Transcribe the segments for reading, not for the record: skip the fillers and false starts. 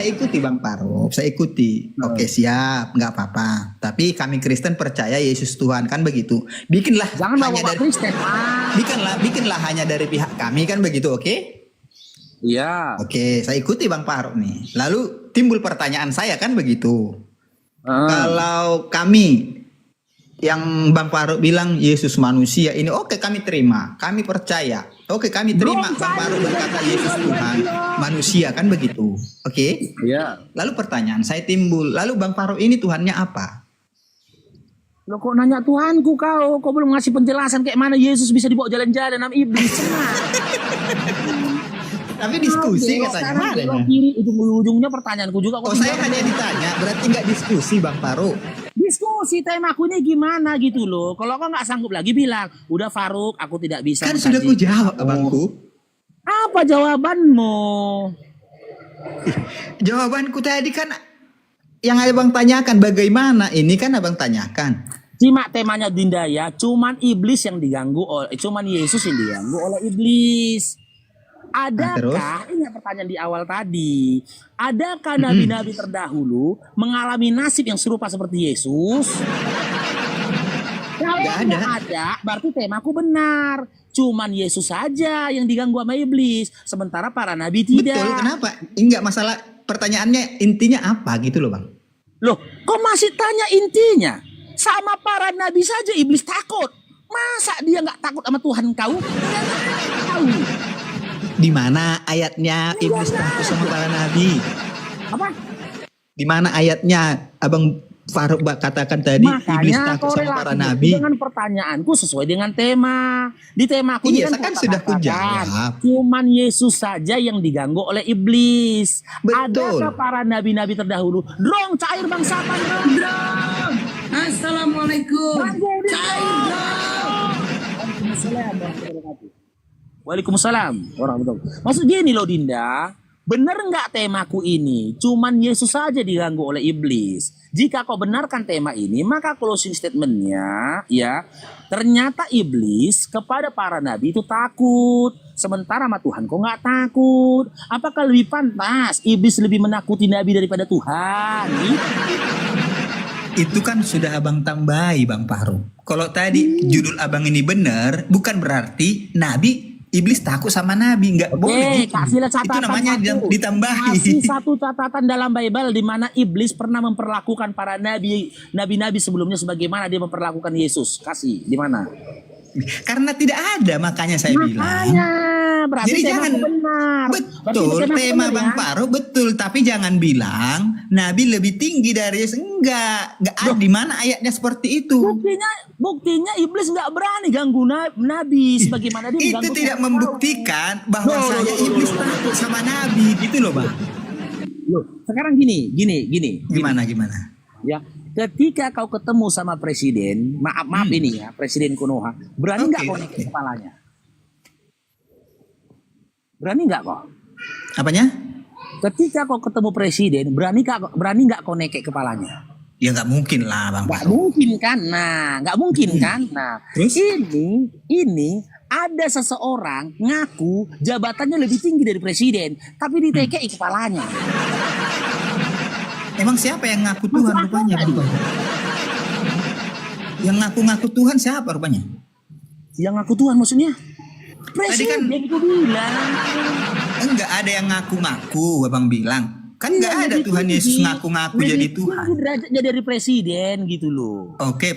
Saya ikuti Bang Farouk, saya ikuti. Oke siap, nggak apa-apa. Tapi kami Kristen percaya Yesus Tuhan, kan begitu. Bikinlah Jangan hanya bawa dari Kristen. bikinlah hanya dari pihak kami, kan begitu, oke? Iya. Oke, saya ikuti Bang Farouk nih. Lalu timbul pertanyaan saya, kan begitu. Kalau kami yang Bang Farouk bilang Yesus manusia ini, oke kami terima, kami percaya. Oke kami terima Bang Farouk berkata Yesus Tuhan manusia, kan begitu. Oke. Iya. Lalu pertanyaan saya timbul, lalu Bang Farouk ini Tuhannya apa? Lo kok nanya Tuhanku kau belum ngasih penjelasan kayak mana Yesus bisa dibawa jalan-jalan sama iblis. Tapi diskusi katanya mana? Kiri ujung-ujungnya pertanyaanku juga. Oh saya hanya ditanya, berarti nggak diskusi Bang Farouk. Diskusi temaku ini gimana gitu loh. Kalau kau nggak sanggup lagi bilang, udah Farouk, aku tidak bisa. Kan sudah ku jawab abangku. Apa jawabanmu? Jawabanku tadi kan yang abang tanyakan bagaimana, ini kan abang tanyakan. Simak temanya Dinda ya, cuman iblis yang diganggu oleh, cuman Yesus yang diganggu oleh iblis. Adakah, ini pertanyaan di awal tadi, adakah nabi-nabi terdahulu mengalami nasib yang serupa seperti Yesus? Kalau tidak ada, berarti temaku benar. Cuman Yesus saja yang diganggu sama iblis, sementara para nabi tidak. Betul, kenapa? Enggak masalah, pertanyaannya intinya apa gitu loh Bang. Loh, kok masih tanya intinya? Sama para nabi saja iblis takut. Masa dia nggak takut sama Tuhan kau? Tahu. Di mana ayatnya iblis takut sama para nabi? Apa? Di mana ayatnya Abang Farouk katakan tadi iblis takut sama para nabi? Dengan pertanyaanku sesuai dengan tema. Di temaku iya, kan sudah kujawab. Cuman Yesus saja yang diganggu oleh iblis. Betul. Adakah para nabi-nabi terdahulu? Drong, cair bang siapa drong? Assalamualaikum. Cair drong. Waalaikumsalam warahmatullahi. Maksud gini loh Dinda, benar nggak temaku ini? Cuman Yesus saja diganggu oleh iblis. Jika kau benarkan tema ini, maka closing statementnya, ya, ternyata iblis kepada para nabi itu takut, sementara sama Tuhan kau nggak takut. Apakah lebih pantas iblis lebih menakuti nabi daripada Tuhan? Itu kan sudah abang tambahi Bang Farouk. Kalau tadi judul abang ini benar, bukan berarti nabi iblis takut sama nabi, nggak boleh gitu. Kasihlah catatan. Itu namanya ditambahi. Kasih satu catatan dalam Bible di mana iblis pernah memperlakukan para nabi-nabi sebelumnya sebagaimana dia memperlakukan Yesus. Kasih di mana? Karena tidak ada, makanya saya bilang. Berarti jadi jangan benar. Betul, tema Bang Farouk betul, tapi jangan bilang nabi lebih tinggi dari Yesus. Enggak ada di mana ayatnya seperti itu. Buktinya iblis nggak berani ganggu nabi sebagaimana dia itu tidak membuktikan bahwa saya iblis takut sama nabi gitu loh Bang. Loh, sekarang gini. Gimana? Ya, ketika kau ketemu sama presiden, maaf ini ya, Presiden Konoha, berani nggak kau naik kepalanya? Berani nggak kok? Apanya? Ketika kau ketemu presiden, berani nggak kau naik kepalanya? Ya nggak mungkin lah Bang. Nggak mungkin kan? Nggak mungkin kan? Nah, terus? Ini ada seseorang ngaku jabatannya lebih tinggi dari presiden, tapi ditekei kepalanya. Emang siapa yang ngaku Tuhan rupanya? Yang ngaku-ngaku Tuhan siapa rupanya? Yang ngaku Tuhan maksudnya? Tadi Presiden kan itu bilang. Enggak ada yang ngaku-ngaku, Abang bilang. Kan enggak ada Tuhan Yesus ngaku-ngaku jadi Tuhan. Derajatnya dari presiden gitu loh. Oke,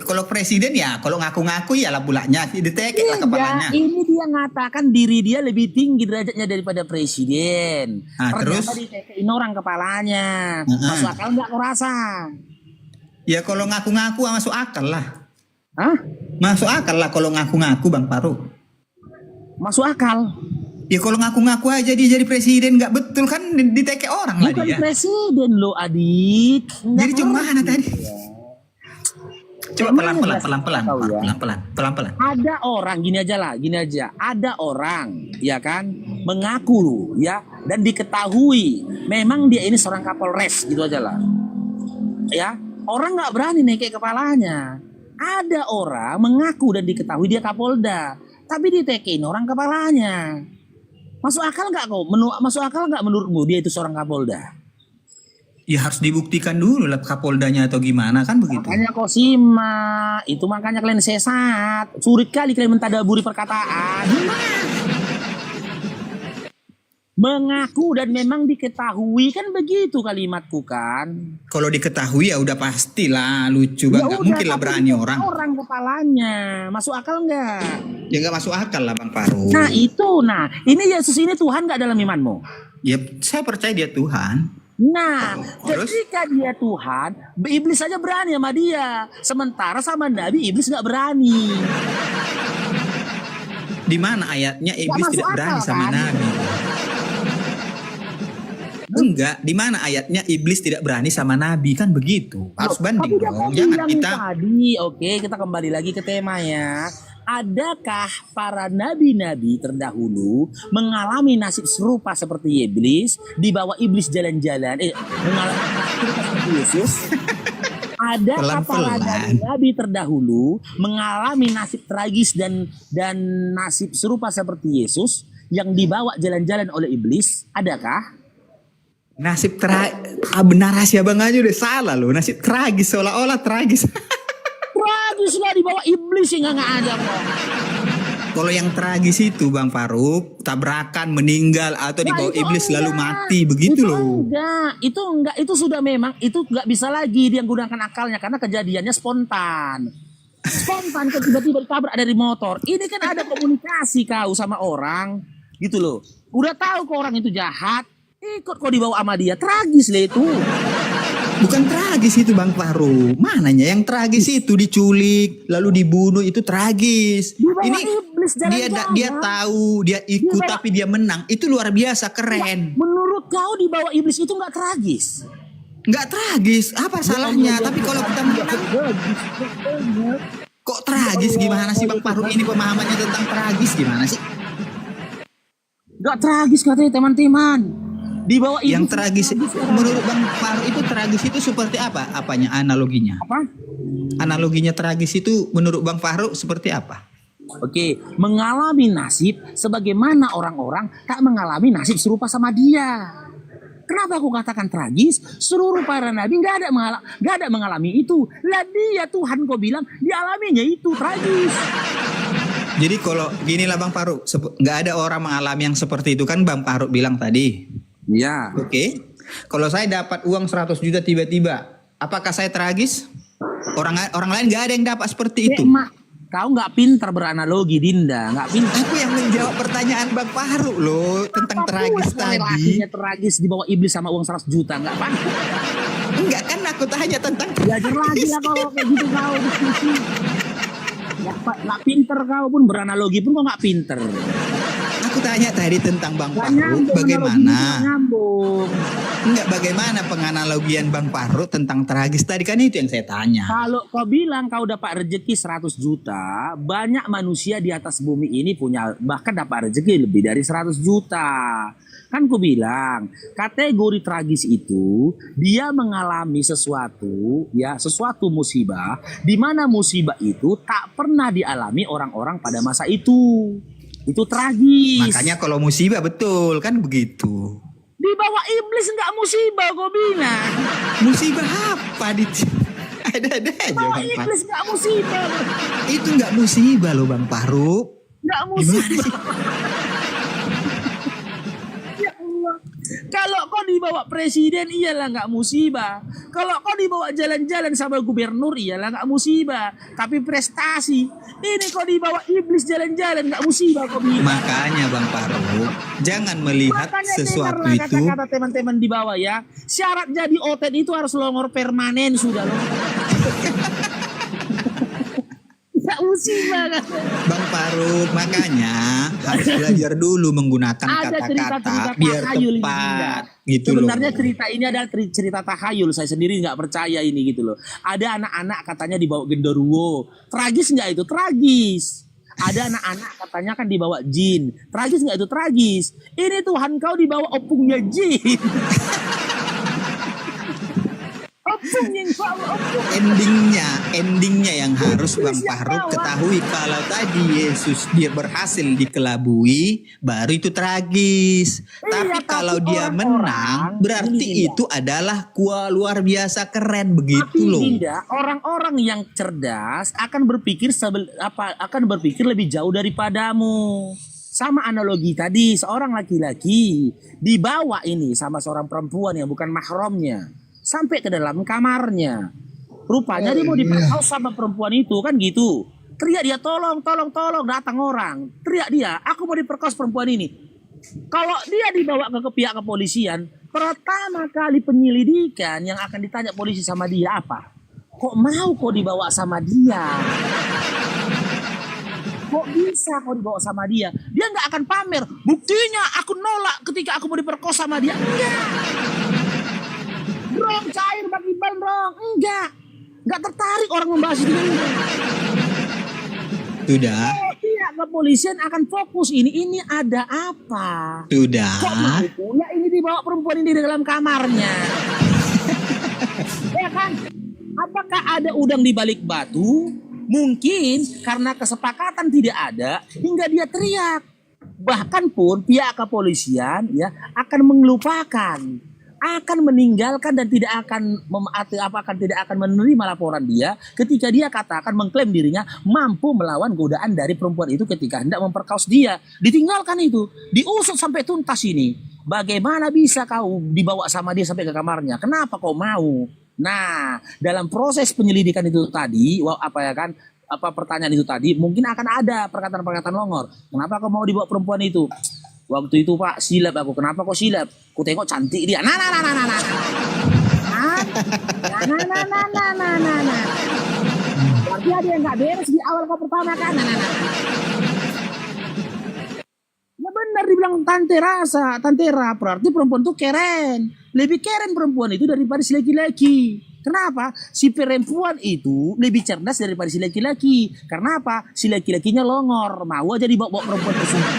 kalau presiden ya, kalau ngaku-ngaku ya lah bulanya, ditekek lah kepalanya. Ini dia ngatakan diri dia lebih tinggi derajatnya daripada presiden. Terus ditekein orang kepalanya. Masuk akal nggak kau rasa? Ya kalau ngaku-ngaku masuk akal lah. Hah? Masuk akal lah kalau ngaku-ngaku Bang Farouk. Masuk akal. Ya kalau ngaku-ngaku aja dia jadi presiden nggak betul kan ditekek orang lah dia. Bukan presiden lo adik. Jadi cuma mana tadi? Coba pelan-pelan. Ada orang gini aja. Ada orang ya kan mengaku ya dan diketahui memang dia ini seorang Kapolres gitu aja lah. Ya, orang nggak berani naik kepalanya. Ada orang mengaku dan diketahui dia Kapolda, tapi ditekein orang kepalanya. Masuk akal nggak kau? Masuk akal nggak menurutmu dia itu seorang Kapolda? Ya harus dibuktikan dulu lah Kapoldanya atau gimana kan begitu. Makanya kau simak, itu makanya kalian sesat. Sulit kali kalian mentadaburi perkataan. Mengaku dan memang diketahui kan begitu kalimatku kan. Kalau diketahui ya udah pastilah lucu Ya Bang. Gak udah, mungkin lah tapi berani itu orang. orang kepalanya. Masuk akal nggak? Ya nggak masuk akal lah Bang Farouk. Nah ini Yesus ini Tuhan nggak dalam imanmu? Ya saya percaya dia Tuhan. Nah, Terus? ketika dia Tuhan, iblis saja berani sama dia. Sementara sama Nabi, iblis nggak berani. Di mana ayatnya iblis masuk tidak berani akal, sama kan? Nabi? Enggak, di mana ayatnya iblis tidak berani sama Nabi kan begitu. Harus banding Tapi dia dong. mau Jangan bilang kita tadi, oke, kita kembali lagi ke temanya. Adakah para nabi-nabi terdahulu mengalami nasib serupa seperti iblis, dibawa iblis jalan-jalan, mengalami nasib serupa seperti Yesus? Adakah para Pelan-pelan. nabi terdahulu mengalami nasib tragis dan nasib serupa seperti Yesus yang dibawa jalan-jalan oleh iblis? Adakah? nasib narasi abang aja udah salah loh. Nasib tragis seolah-olah tragis. Tragis lah dibawa iblis yang nggak ada kok. Kalau yang tragis itu Bang Farouk, tabrakan, meninggal atau dibawa Itu iblis lalu enggak. mati begitu Itu loh. enggak, itu sudah memang itu nggak bisa lagi dia gunakan akalnya karena kejadiannya spontan. Spontan tiba-tiba ditabrak dari motor. Ini kan ada komunikasi kau sama orang gitu loh. Udah tahu kok orang itu jahat, ikut kau dibawa sama dia. Tragis lah itu. Bukan tragis itu Bang Farouk. Mananya yang tragis itu diculik lalu dibunuh itu tragis. Dibawa Ini iblis jalan-jalan. dia tahu, dia ikut Dibawa- tapi dia menang. Itu luar biasa keren. Menurut kau dibawa iblis itu nggak tragis? Nggak tragis, apa salahnya? Tapi kalau kita menang kok tragis gimana sih Bang Farouk ini pemahamannya tentang tragis gimana sih? Nggak tragis katanya teman-teman. Dibawa iblis Yang tragis menurut Bang Farouk itu tragis itu seperti apa? Apanya analoginya? apa? Analoginya tragis itu menurut Bang Farouk seperti apa? Oke, mengalami nasib sebagaimana orang-orang tak mengalami nasib serupa sama dia. Kenapa aku katakan tragis? Seluruh para nabi nggak ada mengalami itu. Lah dia Tuhan kau bilang dialaminya itu tragis. Jadi kalau ginilah Bang Farouk, nggak ada orang mengalami yang seperti itu kan Bang Farouk bilang tadi. Iya. Oke. Kalau saya dapat uang 100 juta tiba-tiba, apakah saya tragis? Orang lain nggak ada yang dapat seperti itu. Mak, kau nggak pintar beranalogi Dinda, nggak pintar. Aku yang menjawab pertanyaan Bang Farouk loh tentang tragis tadi. Relasinya tragis dibawa iblis sama uang 100 juta nggak pantas. Enggak kan aku tanya tentang Belajar lagi lah kalau kayak gitu kau diskusi. Nggak pinter kau pun beranalogi pun kau nggak pinter. Aku tanya tadi tentang Bang Nggak Farouk nyambung, analoginya bagaimana? nggak nyambung. Enggak bagaimana penganalogian Bang Farouk tentang tragis tadi kan itu yang saya tanya. Kalau kau bilang kau dapat rezeki 100 juta, banyak manusia di atas bumi ini punya bahkan dapat rezeki lebih dari 100 juta. Kan ku bilang, kategori tragis itu dia mengalami sesuatu, ya, sesuatu musibah di mana musibah itu tak pernah dialami orang-orang pada masa itu. Itu tragis. Makanya kalau musibah betul kan begitu. Di bawah iblis nggak musibah kau bilang. Musibah apa di ada-ada aja Bawah Bang Farouk. iblis nggak musibah. Itu nggak musibah loh Bang Farouk. Nggak Gimana musibah. sih? Ya Allah. Kalau kau dibawa presiden iyalah nggak musibah. Kalau kau dibawa jalan-jalan sama gubernur iyalah nggak musibah. Tapi prestasi ini kau dibawa iblis jalan-jalan nggak musibah kau bilang. Makanya Bang Farouk jangan melihat Makanya sesuatu dengarlah itu. kata-kata teman-teman di bawah ya. Syarat jadi otet itu harus longor permanen sudah loh. Nggak musibah kan. Bang Farouk makanya harus belajar dulu menggunakan Ada kata-kata cerita-cerita biar tahayul ini, tepat Dinda. gitu Sebenarnya loh. cerita ini adalah cerita tahayul. Saya sendiri nggak percaya ini gitu loh. Ada anak-anak katanya dibawa genderuwo. Tragis nggak itu? Tragis. Ada anak-anak katanya kan dibawa jin. Tragis nggak itu? Tragis. Ini Tuhan kau dibawa opungnya jin. Opung endingnya yang harus Bang Fahruk ketahui, kalau tadi Yesus dia berhasil dikelabui baru itu tragis. Tapi kalau dia menang berarti itu adalah luar biasa keren begitu loh. Dinda, orang-orang yang cerdas akan berpikir akan berpikir lebih jauh daripadamu. Sama analogi tadi, seorang laki-laki dibawa ini sama seorang perempuan yang bukan mahramnya sampai ke dalam kamarnya. Rupanya dia mau diperkosa sama perempuan itu, kan gitu. Teriak dia, tolong, datang orang. Teriak dia, aku mau diperkosa perempuan ini. Kalau dia dibawa ke pihak kepolisian, pertama kali penyelidikan yang akan ditanya polisi sama dia apa? Kok mau kok dibawa sama dia? Kok bisa kau dibawa sama dia? Dia nggak akan pamer. Buktinya aku nolak ketika aku mau diperkosa sama dia. Enggak. Bro, cair Bang Iqbal, bro. Enggak tertarik orang membahas itu. Sudah. Pihak kepolisian akan fokus ini ada apa? Sudah. Kok mau pula ini dibawa perempuan ini di dalam kamarnya? Ya kan? Apakah ada udang di balik batu? Mungkin karena kesepakatan tidak ada hingga dia teriak. Bahkan pun pihak kepolisian ya akan melupakan, akan meninggalkan dan tidak akan menerima laporan dia ketika dia katakan mengklaim dirinya mampu melawan godaan dari perempuan itu ketika hendak memperkaos dia. Ditinggalkan itu, diusut sampai tuntas ini. Bagaimana bisa kau dibawa sama dia sampai ke kamarnya? Kenapa kau mau? Nah, dalam proses penyelidikan itu tadi, pertanyaan itu tadi, mungkin akan ada perkataan-perkataan longor. Kenapa kau mau dibawa perempuan itu? Waktu itu Pak, silap aku. Kenapa kok silap? Ku tengok cantik dia. Nah. Berarti ada yang nggak beres di awal kau pertama kan? Ya benar dibilang Tantera. Berarti perempuan itu keren. Lebih keren perempuan itu daripada si laki-laki. Kenapa? Si perempuan itu lebih cerdas daripada si laki-laki. Karena apa? Si laki-lakinya longor. Mau aja dibawa perempuan tersebut.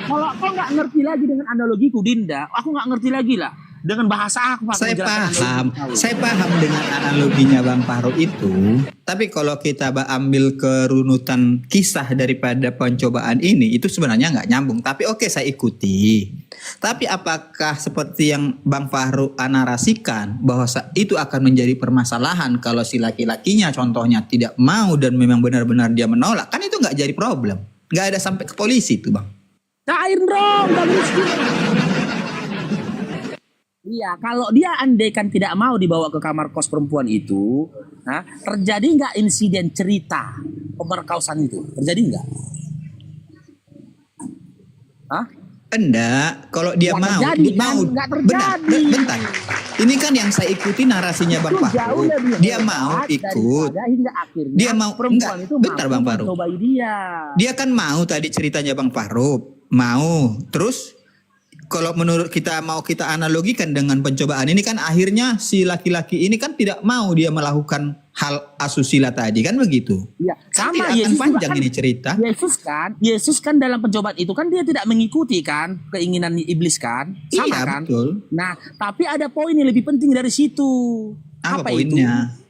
Kalau kau nggak ngerti lagi dengan analogiku, Dinda, aku nggak ngerti lagi lah. Dengan bahasa aku. Saya paham dengan analoginya Bang Fahruk itu. Tapi kalau kita ambil kerunutan kisah daripada pencobaan ini, itu sebenarnya nggak nyambung. Tapi oke, saya ikuti. Tapi apakah seperti yang Bang Fahruk narasikan bahwa itu akan menjadi permasalahan kalau si laki-lakinya contohnya tidak mau dan memang benar-benar dia menolak, kan itu nggak jadi problem. Nggak ada sampai ke polisi itu Bang. Cair dong, iya, kalau dia andaikan tidak mau dibawa ke kamar kos perempuan itu, terjadi nggak insiden cerita pemerkosaan itu? Terjadi nggak? Enggak, kalau dia mau, nggak terjadi. Bentar. Ini kan yang saya ikuti narasinya Bang Fahruk. Dia mau ikut. Dia mau perempuan itu bentar Bang Fahruk. Dia kan mau tadi ceritanya Bang Fahruk. Mau. Terus kalau menurut kita analogikan dengan pencobaan ini kan akhirnya si laki-laki ini kan tidak mau dia melakukan hal asusila tadi kan begitu. Iya, sama Yesus panjang ini cerita. Yesus kan dalam pencobaan itu kan dia tidak mengikuti kan keinginan iblis kan? Sama iya, kan? Betul. Nah, tapi ada poin yang lebih penting dari situ. Apa poinnya? Itu?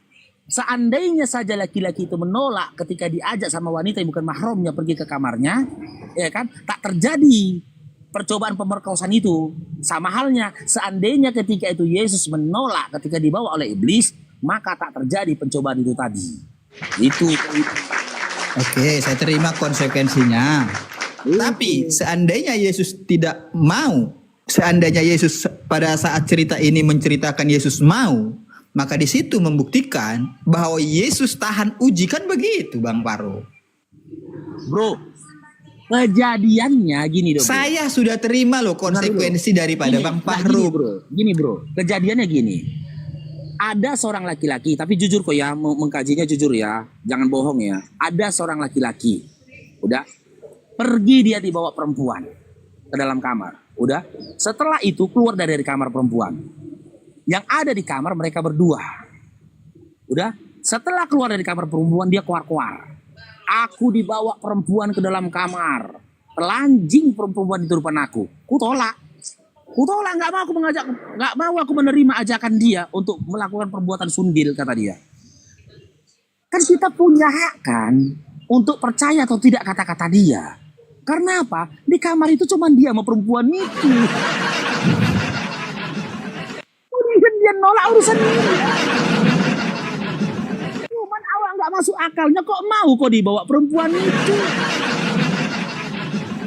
Seandainya saja laki-laki itu menolak ketika diajak sama wanita yang bukan mahramnya pergi ke kamarnya, ya kan? Tak terjadi percobaan pemerkosaan itu. Sama halnya seandainya ketika itu Yesus menolak ketika dibawa oleh iblis, maka tak terjadi pencobaan itu tadi. Itu. Oke, saya terima konsekuensinya. Tapi seandainya Yesus tidak mau, seandainya Yesus pada saat cerita ini menceritakan Yesus mau, maka di situ membuktikan bahwa Yesus tahan uji, kan begitu Bang Fahruk. Bro, kejadiannya gini dong. Saya sudah terima loh konsekuensi daripada Bang Fahruk. Gini bro, kejadiannya gini. Ada seorang laki-laki, tapi jujur kok ya, mengkajinya jujur ya, jangan bohong ya. Ada seorang laki-laki, udah pergi dia dibawa perempuan ke dalam kamar, udah. Setelah itu keluar dari kamar perempuan. Yang ada di kamar mereka berdua, udah. Setelah keluar dari kamar perempuan dia keluar. Aku dibawa perempuan ke dalam kamar, telanjing perempuan itu depan aku. Ku tolak. Ku tolak, nggak mau aku menerima ajakan dia untuk melakukan perbuatan sundil, kata dia. Kan kita punya hak kan untuk percaya atau tidak kata-kata dia. Karena apa? Di kamar itu cuma dia sama perempuan itu. Kemudian dia nolak urusan ini. Cuman awak nggak masuk akalnya, kok mau kok dibawa perempuan itu?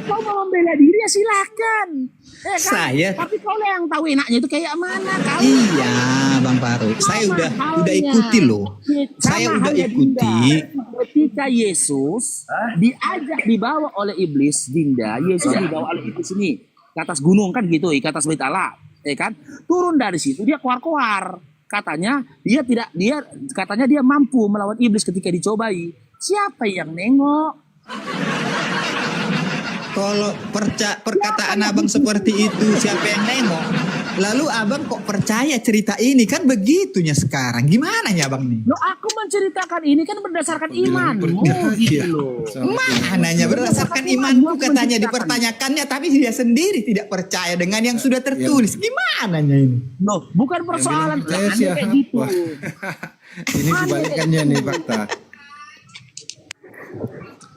Kau mau membela diri ya silakan. Kan? Tapi kau yang tahu enaknya itu kayak mana kau? Iya, Bang Faruk. Saya udah ikuti loh. Saya udah ikuti. Ketika Yesus dibawa oleh iblis, Dinda, Yesus dibawa oleh iblis ini ke atas gunung kan gitu, ke atas bait Allah, kan? Turun dari situ dia keluar. Katanya dia mampu melawan iblis ketika dicobai. Siapa yang nengok? Kalau perkataan abang seperti itu, siapa yang nengok? Lalu abang kok percaya cerita ini? Kan begitunya sekarang. Gimana ya abang nih? Loh, aku menceritakan ini kan berdasarkan imanmu gitu loh. Mananya berdasarkan imanku katanya dipertanyakannya, tapi dia sendiri tidak percaya dengan yang sudah tertulis. Gimana ini? Loh, bukan persoalan kayak gitu. Ini kebalikannya nih fakta.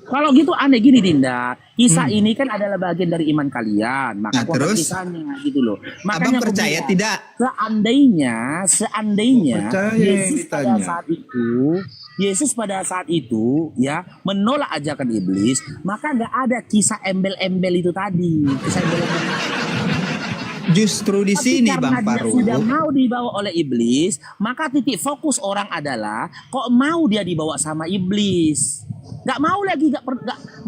Kalau gitu aneh gini Dinda, kisah ini kan adalah bagian dari iman kalian, maka terus kisahnya gitu loh. Makanya abang percaya tidak? Seandainya Yesus pada saat itu ya menolak ajakan iblis, maka nggak ada kisah embel-embel itu tadi, kisah embel-embel. Justru di sini Bang Faruk, sudah mau dibawa oleh iblis, maka titik fokus orang adalah kok mau dia dibawa sama iblis. Gak mau lagi,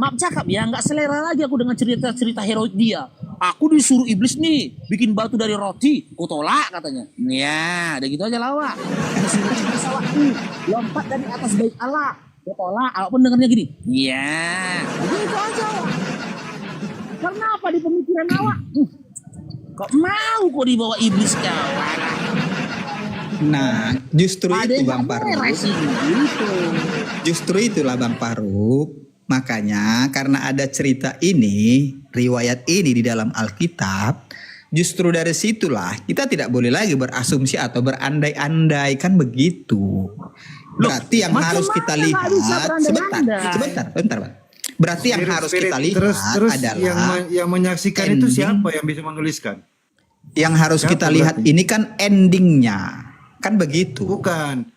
maaf cakap ya, gak selera lagi aku dengan cerita-cerita heroik dia. Aku disuruh iblis nih bikin batu dari roti, ku tolak katanya. Ya, udah gitu aja lawak. Disuruh pesawat nih lompat dari atas bait Allah, ku tolak. Awak pun dengarnya gini. Ya, gitu aja. Karena apa di pemikiran awak? Kok mau kok dibawa iblis kawan? Nah, justru itu Bang Faruk. Justru itulah Bang Faruk. Makanya karena ada cerita ini, riwayat ini di dalam Alkitab, justru dari situlah kita tidak boleh lagi berasumsi atau berandai-andai, kan begitu. Berarti yang harus kita lihat sebentar, Bang. Berarti yang harus kita lihat adalah yang menyaksikan ending, itu siapa yang bisa menuliskan? Yang harus kita lihat ini kan endingnya. Kan begitu. Bukan.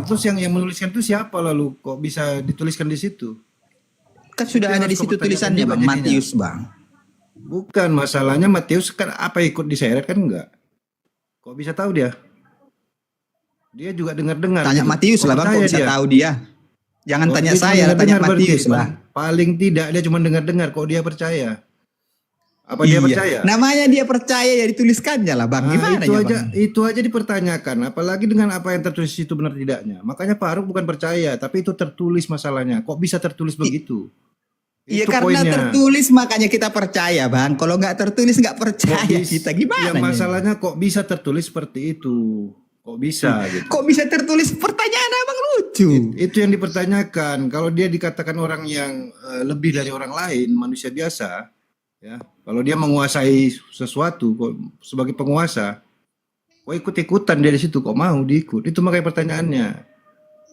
Terus yang menuliskan itu siapa lalu? Kok bisa dituliskan di situ? Kan sudah ada di situ tulisannya Bang, Matius Bang. Bukan, masalahnya Matius kan apa ikut diseret kan enggak? Kok bisa tahu dia? Dia juga dengar-dengar. Tanya Matius lah Bang, kok bisa tahu dia? Jangan tanya saya, tanya Matius lah. Paling tidak dia cuma dengar-dengar, kok dia percaya? Apa dia percaya? Namanya dia percaya ya dituliskannya lah Bang. Gimana itu aja dipertanyakan. Apalagi dengan apa yang tertulis itu benar tidaknya. Makanya Faruk bukan percaya, tapi itu tertulis masalahnya. Kok bisa tertulis begitu? Iya karena poinnya. Tertulis makanya kita percaya Bang. Kalau nggak tertulis nggak percaya kita. Gimana? Yang masalahnya kok bisa tertulis seperti itu? Kok bisa? Gitu. Kok bisa tertulis? Pertanyaan Abang lucu. Itu yang dipertanyakan. Kalau dia dikatakan orang yang lebih dari orang lain, manusia biasa. Ya, kalau dia menguasai sesuatu kok sebagai penguasa, kok ikut-ikutan dia di situ, kok mau diikut? Itu makanya pertanyaannya.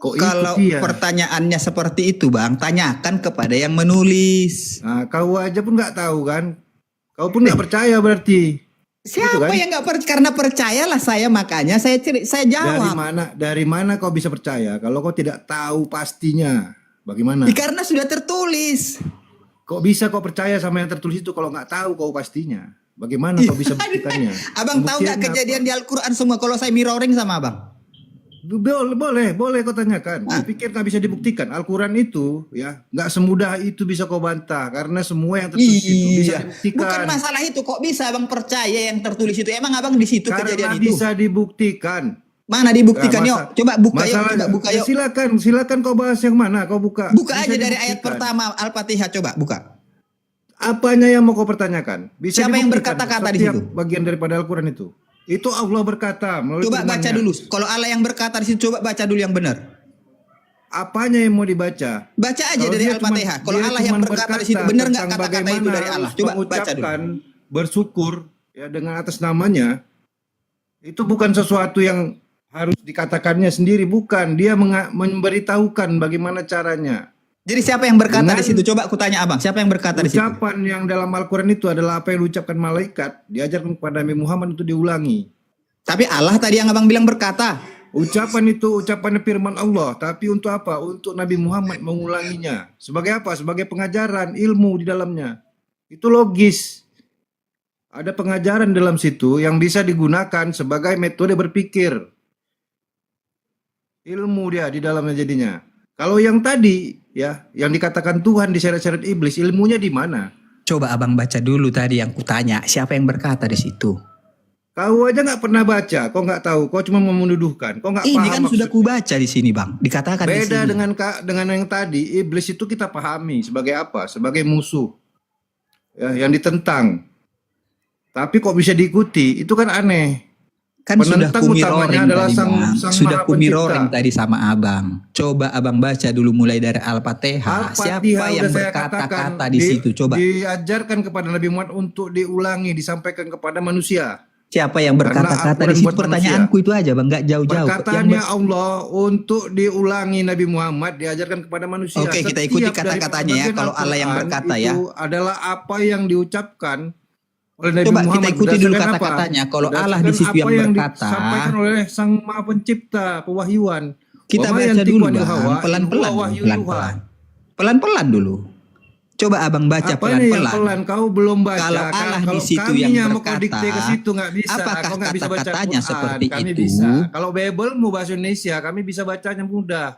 Kok kalau pertanyaannya seperti itu Bang, tanyakan kepada yang menulis. Nah, kau aja pun nggak tahu kan? Kau pun nggak percaya berarti. Siapa gitu kan? Yang nggak percaya? Karena percayalah saya, makanya saya jawab. Dari mana kau bisa percaya kalau kau tidak tahu pastinya? Bagaimana? Karena sudah tertulis. Kok bisa kau percaya sama yang tertulis itu kalau nggak tahu kau pastinya? Bagaimana kau bisa buktikannya? Abang tahu nggak kejadian di Al-Quran semua? Kalau saya mirroring sama Abang. Boleh kau tanyakan. Saya pikir nggak bisa dibuktikan. Al-Quran itu ya nggak semudah itu bisa kau bantah karena semua yang tertulis itu bisa dibuktikan. Bukan masalah itu, kok bisa Abang percaya yang tertulis itu? Emang Abang di situ karena kejadian itu? Bisa dibuktikan. Mana dibuktikan? Yuk coba buka yuk. Silakan kau bahas yang mana, kau buka. Buka aja dari ayat pertama Al-Fatihah, coba buka. Apanya yang mau kau pertanyakan? Bisa siapa yang berkata-kata di situ? Bagian daripada Al-Quran itu. Itu Allah berkata. Coba baca dulu. Kalau Allah yang berkata di situ, coba baca dulu yang benar. Apanya yang mau dibaca? Baca aja dari Al-Fatihah. Kalau Allah yang berkata di situ, benar nggak kata-kata itu dari Allah? Coba baca dulu. Bersyukur ya dengan atas namanya, itu bukan sesuatu yang harus dikatakannya sendiri, bukan. Dia memberitahukan bagaimana caranya. Jadi siapa yang berkata Dengan di situ? Coba aku tanya abang, siapa yang berkata di situ? Ucapan yang dalam Al-Quran itu adalah apa yang diucapkan malaikat, diajarkan kepada Nabi Muhammad untuk diulangi. Tapi Allah tadi yang abang bilang berkata. Ucapan itu ucapan firman Allah, tapi untuk apa? Untuk Nabi Muhammad mengulanginya. Sebagai apa? Sebagai pengajaran ilmu di dalamnya. Itu logis. Ada pengajaran dalam situ yang bisa digunakan sebagai metode berpikir. Ilmu dia di dalamnya jadinya. Kalau yang tadi ya, yang dikatakan Tuhan di syariat-syariat iblis, ilmunya di mana? Coba abang baca dulu tadi yang kutanya, siapa yang berkata di situ? Kau aja nggak pernah baca, kau nggak tahu, kau cuma menuduhkan, kau nggak paham. Ini kan sudah maksudnya. kubaca di sini bang, dikatakan di Beda sini. dengan yang tadi, iblis itu kita pahami sebagai apa? Sebagai musuh, ya, yang ditentang. Tapi kok bisa diikuti? Itu kan aneh. Kan sudah Penentang utamanya kumiroring adalah tadi sang bang, sudah Maha kumiroring Pencipta. tadi sama abang. Coba abang baca dulu mulai dari Al-Fatihah. Siapa Al-Fatihah yang udah saya berkata-kata katakan, di situ? Coba. diajarkan kepada Nabi Muhammad untuk diulangi, disampaikan kepada manusia. Siapa yang Karena berkata-kata Al-Quran di situ? buat Pertanyaanku itu aja bang, nggak jauh-jauh. Perkataannya Allah untuk diulangi Nabi Muhammad diajarkan kepada manusia. Oke, kita ikuti Setiap dari kata-katanya ya, bagian kalau Allah yang Al-Quran berkata ya. itu adalah apa yang diucapkan oleh Nabi Coba Muhammad. kita ikuti dulu Berdasarkan apa? kata-katanya. Kalau Allah di Berdasarkan situ yang apa berkata, disampaikan oleh Sang Maha Pencipta, pewahyuan. kita Wa ma baca yantiqu dulu anil bang, hawa, in pelan-pelan, huwa wahyu pelan-pelan, yuha. pelan-pelan dulu. Coba abang baca Apanya yang pelan-pelan. pelan? Kau belum baca. Kalau Allah di situ kami yang mau kau dikte ke berkata, situ nggak bisa. apakah Kau nggak bisa baca kata-katanya Quran. seperti Kami itu? bisa. Kalau Bible mau bahasa Indonesia, kami bisa bacanya mudah.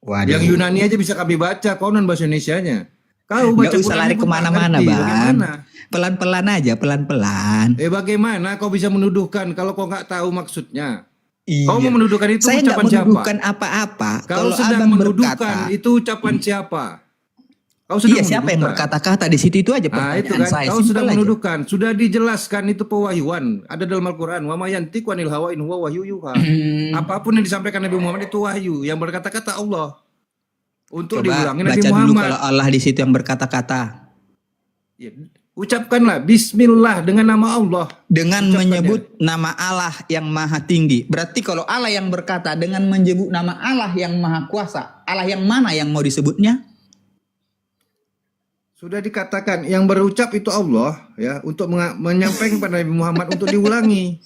Waduh. Yang Yunani aja bisa kami baca, kau non bahasa Indonesianya. Kau Nggak baca usah Quran lari pun tak kemana-mana ngerti. bang. Bagaimana? Pelan-pelan aja, pelan-pelan. Bagaimana kau bisa menuduhkan kalau kau nggak tahu maksudnya? Kau Iya. mau menuduhkan itu Saya nggak ucapan siapa? menuduhkan apa-apa. Kau Kalau sedang abang menuduhkan berkata, itu ucapan siapa? Kau iya sedang siapa yang menuduhkan. berkata-kata di situ itu aja Nah itu pertanyaan kan, saya. kau Simpel sedang aja. menuduhkan. Sudah dijelaskan itu pewahyuan. Ada dalam Al-Quran. Wa ma yantiqu anil hawa in huwa wahyu yuha. Apapun yang disampaikan Nabi Muhammad itu wahyu. Yang berkata-kata Allah. Untuk Coba diulangi Nabi baca dulu Muhammad. kalau Allah di situ yang berkata-kata. Ya, ucapkanlah Bismillah dengan nama Allah. Dengan Ucapkan menyebut nama Allah yang maha tinggi. Berarti kalau Allah yang berkata dengan menyebut nama Allah yang maha kuasa. Allah yang mana yang mau disebutnya? Sudah dikatakan yang berucap itu Allah ya untuk menyampaikan kepada Nabi Muhammad untuk diulangi.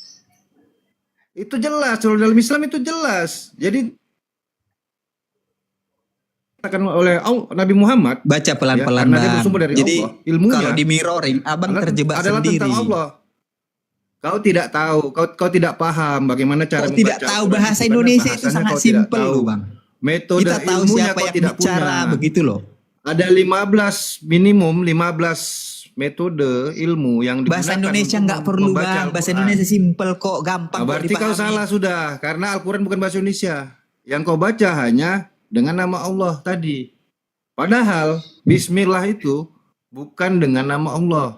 Itu jelas, kalau dalam Islam itu jelas. Jadi dikatakan oleh Nabi Muhammad Baca pelan-pelan karena dia bang. bersumber dari Jadi Allah, ilmunya kalau di mirroring abang terjebak adalah sendiri. tentang Allah. Kau tidak tahu, kau tidak paham bagaimana cara Kau tidak membaca tahu Al-Quran bahasa karena Indonesia itu bahasanya sangat kau tidak simpel tahu. loh bang. Metode Kita tahu ilmunya siapa kau yang tidak bicara punya. begitu loh. Ada 15 minimum 15 metode ilmu yang digunakan Bahasa Indonesia untuk nggak perlu membaca bang. Bahasa Al-Quran. Indonesia simpel kok, gampang Nah, kok berarti kau dipahami. salah sudah karena Al-Quran bukan bahasa Indonesia. Yang kau baca hanya dengan nama Allah tadi. Padahal Bismillah itu bukan dengan nama Allah.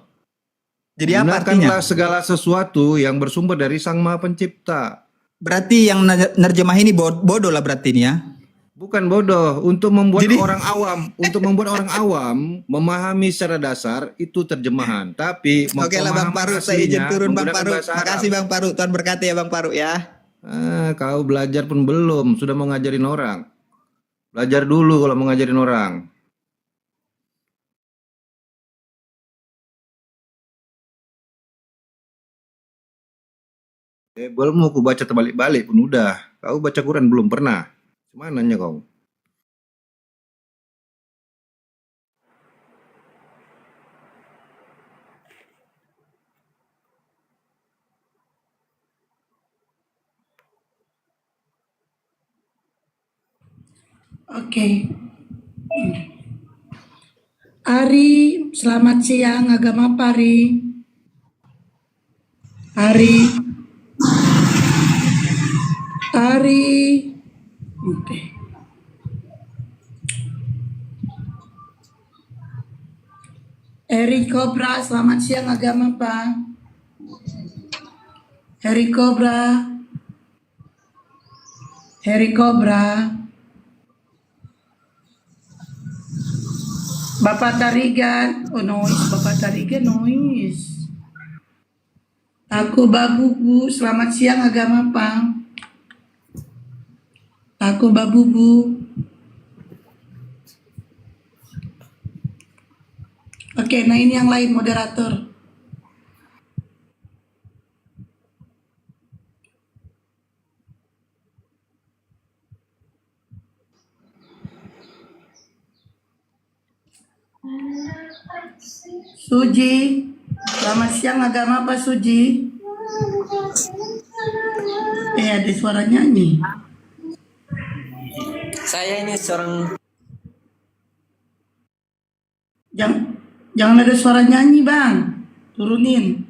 Jadi apa artinya? Gunakanlah segala sesuatu yang bersumber dari Sang Maha Pencipta. Berarti yang nerjemah ini bodoh lah berarti ini ya. Bukan bodoh, untuk membuat Jadi- orang awam memahami secara dasar itu terjemahan. Tapi Oke lah Bang pemahaman Paru, saya izin aslinya turun Bang menggunakan Paru. bahasa Arab. Makasih Bang Paru, Tuhan berkati ya Bang Paru ya. Kau belajar pun belum, sudah mau ngajarin orang. Belajar dulu kalau mau ngajarin orang. Belum mau aku baca terbalik-balik pun udah. Kau baca Quran belum pernah. Cuman nanya kau. Oke. Ari, selamat siang. Agama apa, Ari? Ari. Ari. Oke. Eri Cobra, selamat siang. Agama apa? Eri Cobra. Eri Cobra. Bapak Tarigan, oh noise, Bapak Tarigan noise. Aku Babubu, selamat siang agama Pang. Aku Babubu. Oke, nah ini yang lain moderator. Suji, selamat siang agama apa Suji? Ada suara nyanyi. Saya ini seorang Jangan ada suara nyanyi bang, turunin.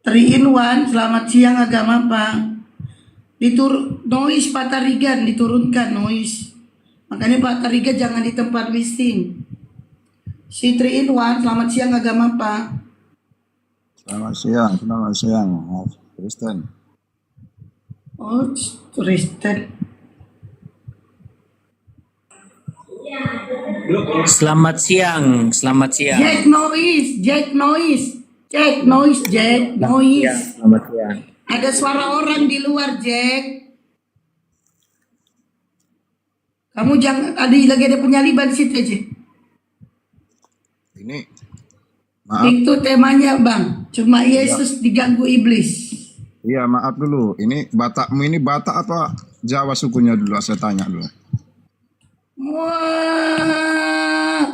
Three in one, selamat siang agama Pak. Noise Pak Tarigan diturunkan noise. Makanya Pak Tarigan jangan di tempat listing. Si 3 in 1, selamat siang agama Pak. Selamat siang, Mas Kristen. Oh, Kristen. selamat siang. Jack noise. Selamat siang. Ada suara orang di luar, Jack. Kamu jangan lagi ada penyaliban di situ aja. Ini maaf. Itu temanya, Bang. Cuma Yesus diganggu iblis. Iya, maaf dulu. Ini Batakmu ini Batak apa Jawa sukunya dulu? Saya tanya dulu. Wah.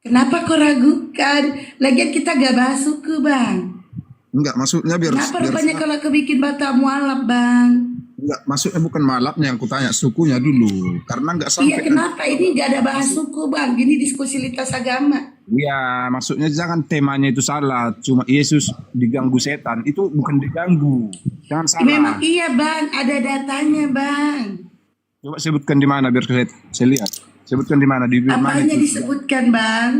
Kenapa kau ragukan? Lagian kita gak bahas suku, Bang. Enggak, maksudnya biar Kenapa rupanya kalau kau bikin Batak mualaf, Bang? enggak, maksudnya bukan malapnya yang kutanya, sukunya dulu. Karena enggak sampai. Iya, kenapa ini gak ada bahas suku, Bang? Ini diskusi lintas agama. Iya, maksudnya jangan temanya itu salah. Cuma Yesus diganggu setan. Itu bukan diganggu. Jangan salah. Memang iya, Bang. Ada datanya, Bang. Coba sebutkan di mana biar saya lihat. Sebutkan di mana di mana Apanya itu. disebutkan, Bang?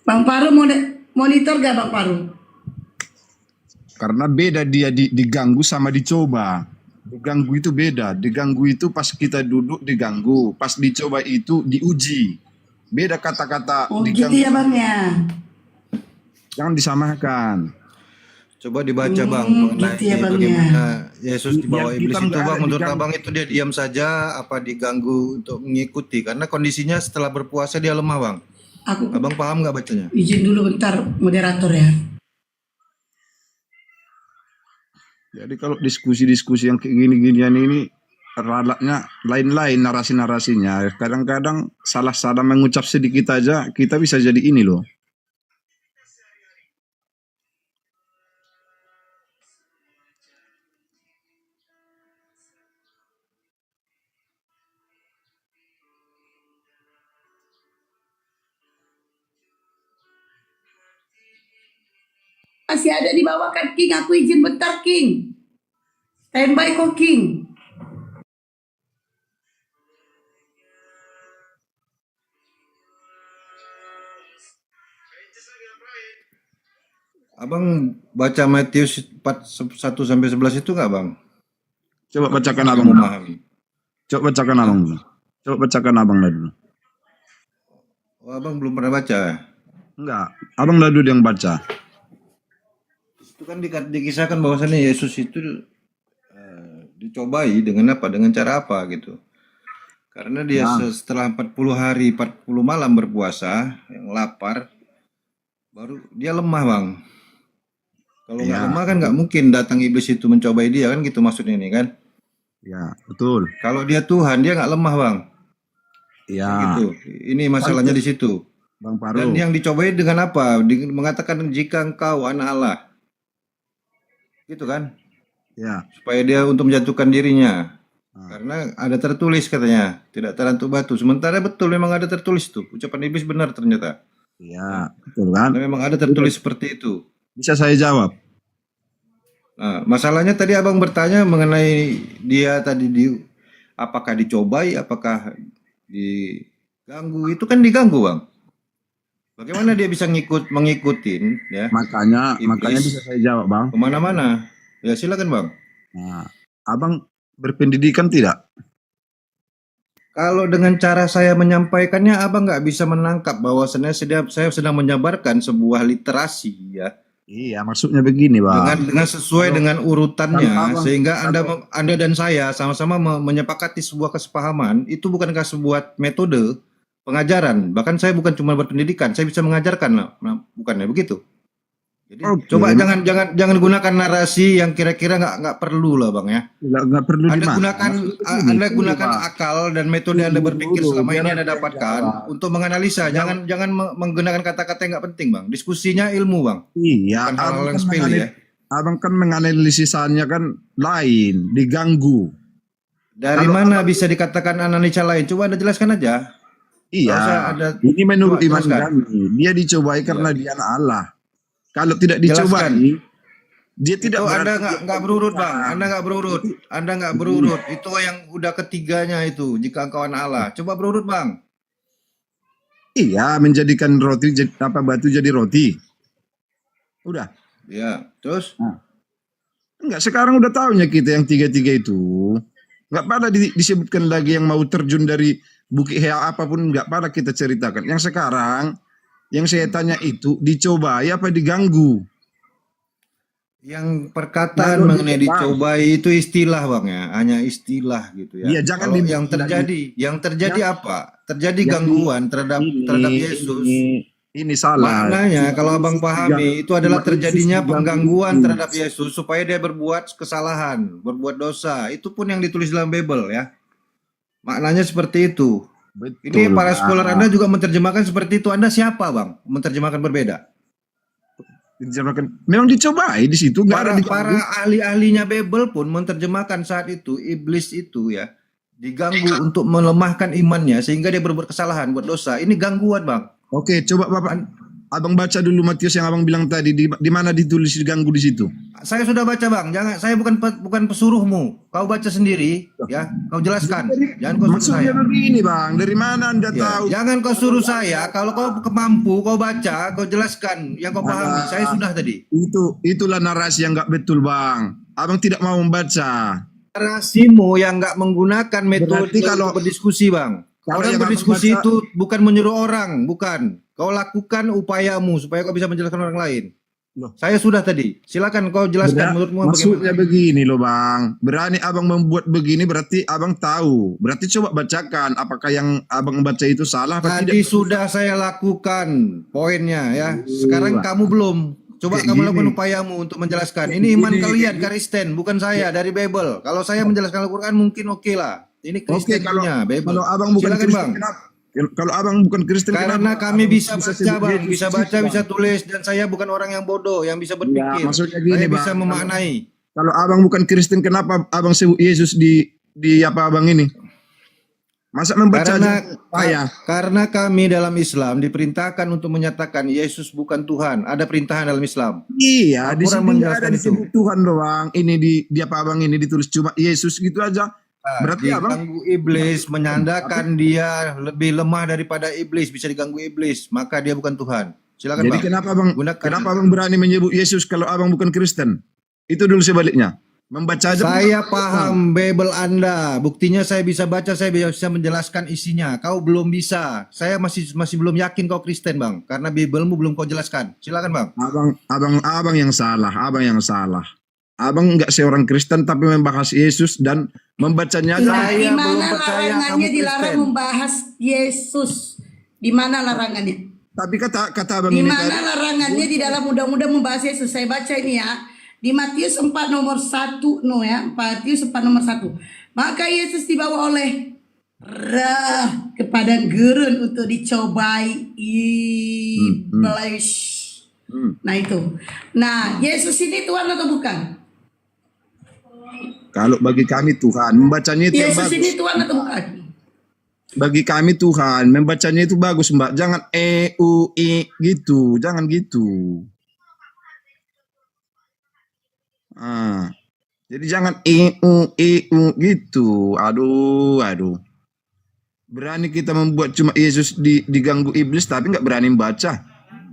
Bang Paru monitor gak, Bang Paru? Karena beda dia diganggu sama dicoba. Diganggu itu beda. Diganggu itu pas kita duduk diganggu. Pas dicoba itu diuji. Beda kata-kata Oh, gitu diganggu. ya, Bang ya. Jangan disamakan. Coba dibaca bang mengenai gitu ya, Bang, bagaimana Yesus dibawa Yang iblis kita itu nggak bang. ada Menurut diganggu. abang itu dia diam saja apa diganggu untuk mengikuti? Karena kondisinya setelah berpuasa dia lemah bang. Aku Abang paham nggak bacanya? izin dulu bentar, moderator ya. Jadi kalau diskusi-diskusi yang kayak gini-ginian ini ralatnya lain-lain narasi-narasinya. Kadang-kadang salah-salah mengucap sedikit aja kita bisa jadi ini loh. Masih ada di bawah kan, King? Aku izin bentar, King. Standby kok, King. Abang baca Matius 4 1 sampai 11 itu nggak bang? Coba bacakan Abang abang. memahami. Coba bacakan abang dulu. Coba bacakan abang dulu. Oh, abang belum pernah baca. Enggak, abang dulu yang baca. Itu kan dikisahkan bahwasannya Yesus itu dicobai dengan apa? Dengan cara apa gitu. Karena dia setelah 40 hari 40 malam berpuasa, yang lapar, baru dia lemah bang. Kalau nggak Ya. lemah kan nggak mungkin datang iblis itu mencobai dia kan gitu maksudnya ini kan. Ya, betul. Kalau dia Tuhan dia nggak lemah bang. Ya, Gitu. Ini masalahnya di situ. Bang Paru. Dan yang dicobai dengan apa? Mengatakan jika engkau anak Allah. Gitu kan? Ya, Supaya dia untuk menjatuhkan dirinya. Ah. Karena ada tertulis katanya, tidak terantuk batu. Sementara betul memang ada tertulis tuh. Ucapan iblis benar ternyata. ya, betul kan? Karena memang ada tertulis seperti itu. Bisa saya jawab? Nah, masalahnya tadi abang bertanya mengenai dia tadi apakah dicobai, apakah diganggu? Itu kan diganggu bang. Bagaimana dia bisa mengikutin ya Makanya Iblis. bisa saya jawab, Bang. kemana-mana? Ya silakan bang. Nah, abang berpendidikan tidak? Kalau dengan cara saya menyampaikannya, abang nggak bisa menangkap bahwasannya saya sedang menjabarkan sebuah literasi ya, Iya, maksudnya begini, Bang. dengan sesuai dengan kalau urutannya, abang sehingga kalau anda dan saya sama-sama menyepakati sebuah kesepahaman. Itu bukankah sebuah metode pengajaran? Bahkan saya bukan cuma berpendidikan, saya bisa mengajarkan lah, bukannya begitu? Jadi oke, coba jangan gunakan narasi yang kira-kira nggak perlu lah bang ya. nggak perlu Anda dimana. gunakan Maksudnya begini, Anda tunggu, gunakan Bang. akal dan metode Anda berpikir Dulu, selama ini biar Anda saya dapatkan jawab. untuk menganalisa. Jangan menggunakan kata-kata yang nggak penting bang. Diskusinya ilmu bang, Iya, bukan hal-hal yang sepele ya. abang kan menganalisisannya kan lain, diganggu. Dari Kalau mana bisa dikatakan analisa lain? Coba Anda jelaskan aja. Nggak usah iya, ada. ini menurut Coba iman jelaskan. kami, dia dicobai karena Ya. dia anak Allah. Kalau tidak Jelaskan. dicobai, dia tidak Itu Anda berarti nggak berurut bang. Anda nggak berurut. Anda nggak berurut. Itu yang udah ketiganya itu. Jika engkau anak Allah, coba berurut bang. iya menjadikan roti batu jadi roti. Udah. Ya, terus Enggak, sekarang udah tahunya kita yang tiga-tiga itu. Enggak pada disebutkan lagi yang mau terjun dari Bukit Hea apapun, enggak pada kita ceritakan. Yang sekarang, yang saya tanya itu dicobai apa diganggu? yang perkataan Kalau mengenai dicoba, dicobai itu istilah bang ya, hanya istilah gitu ya. iya jangan Kalau di yang terjadi yang, apa? Terjadi yang gangguan terhadap ini Yesus. ini salah. Maknanya kalau abang pahami itu adalah Cuma Yesus terjadinya diganggu penggangguan itu. terhadap Yesus supaya dia berbuat kesalahan, berbuat dosa. Itu pun yang ditulis dalam Bible ya. Maknanya seperti itu. Ini Betul, para scholar Pak. Anda juga menerjemahkan seperti itu. Anda siapa bang? Menerjemahkan berbeda. Memang dicobai di situ, enggak ada Para diganggu. ahli-ahlinya Bible pun menerjemahkan saat itu iblis itu ya diganggu untuk melemahkan imannya sehingga dia berbuat kesalahan, buat dosa. Ini gangguan bang. Oke, coba Bapak Abang baca dulu Matius yang Abang bilang tadi, di mana ditulis diganggu di situ. Saya sudah baca bang. Jangan, saya bukan pesuruhmu. Kau baca sendiri ya. Kau jelaskan. Jangan kau suruh Maksudnya saya. begini Bang, dari mana Anda Ya, tahu? jangan kau suruh saya. Kalau kau mampu, kau baca, kau jelaskan yang kau pahami. Saya sudah tadi. Itulah narasi yang nggak betul Bang. Abang tidak mau membaca. Narasimu yang nggak menggunakan metode Berarti kalau- untuk berdiskusi bang. kalau Orang yang berdiskusi abang baca- itu bukan menyuruh orang, bukan. Kau lakukan upayamu supaya kau bisa menjelaskan orang lain. Loh. Saya sudah tadi. Silakan kau jelaskan menurutmu Maksudnya bagaimana. begini loh Bang. Berani Abang membuat begini berarti Abang tahu. Berarti coba bacakan apakah yang Abang baca itu salah apa Tadi tidak. sudah saya lakukan poinnya ya. Sekarang kamu belum. Coba Kayak kamu gini. lakukan upayamu untuk menjelaskan. Ini iman Gini. kalian Kristen, bukan saya dari Bible. Kalau saya menjelaskan Al-Qur'an mungkin oke lah. Ini Oke, Kristen kalau punya Bible. Abang bukan Silakan, Kristen Bang. kenapa? Kalau Abang bukan Kristen Karena kenapa kami Abang bisa baca sebut bang, Yesus bisa di baca, situ, bisa Bang? tulis, dan saya bukan orang yang bodoh, yang bisa berpikir. maksudnya gini, Saya bisa Bang. memaknai. Kalau Abang bukan Kristen kenapa Abang sebut Yesus di apa Abang ini? Masa membaca Karena kami dalam Islam diperintahkan untuk menyatakan Yesus bukan Tuhan. Ada perintahan dalam Islam. Iya, di Al-Quran sini nggak ada menjelaskan itu. disebut Tuhan doang. Ini di apa Abang ini ditulis cuma Yesus gitu aja. Berarti Abang Diganggu iblis, menyandakan dia lebih lemah daripada iblis, bisa diganggu iblis, maka dia bukan Tuhan. Silakan jadi bang. kenapa Abang berani menyebut Yesus kalau Abang bukan Kristen? Itu dulu sebaliknya. Membaca aja. Saya paham Bible Anda. Buktinya saya bisa baca, saya bisa menjelaskan isinya. Kau belum bisa. Saya masih belum yakin kau Kristen, Bang. Karena Biblemu belum kau jelaskan. Silakan, Bang. Abang yang salah. Abang yang salah. Abang enggak seorang Kristen tapi membahas Yesus dan membacanya aja. Nah, di Saya belum mana percaya larangannya kamu dilarang Kristen. membahas Yesus? Di mana larangannya? Tapi kata Abang Di ini mana tadi, larangannya di dalam undang-undang membahas Yesus? Saya baca ini ya. Di Matius 4 nomor 1 no ya. Matius 4 nomor 1. Maka Yesus dibawa oleh Roh kepada gurun untuk dicobai iblis. Nah itu. Nah, Yesus ini Tuhan atau bukan? kalau bagi kami Tuhan, membacanya itu yang Yesus bagus. ini Tuhan atau bukan? Bagi kami Tuhan, membacanya itu bagus, Mbak. Jangan u i gitu, jangan gitu. Jadi jangan u gitu. Aduh. Berani kita membuat cuma Yesus diganggu iblis tapi nggak berani membaca.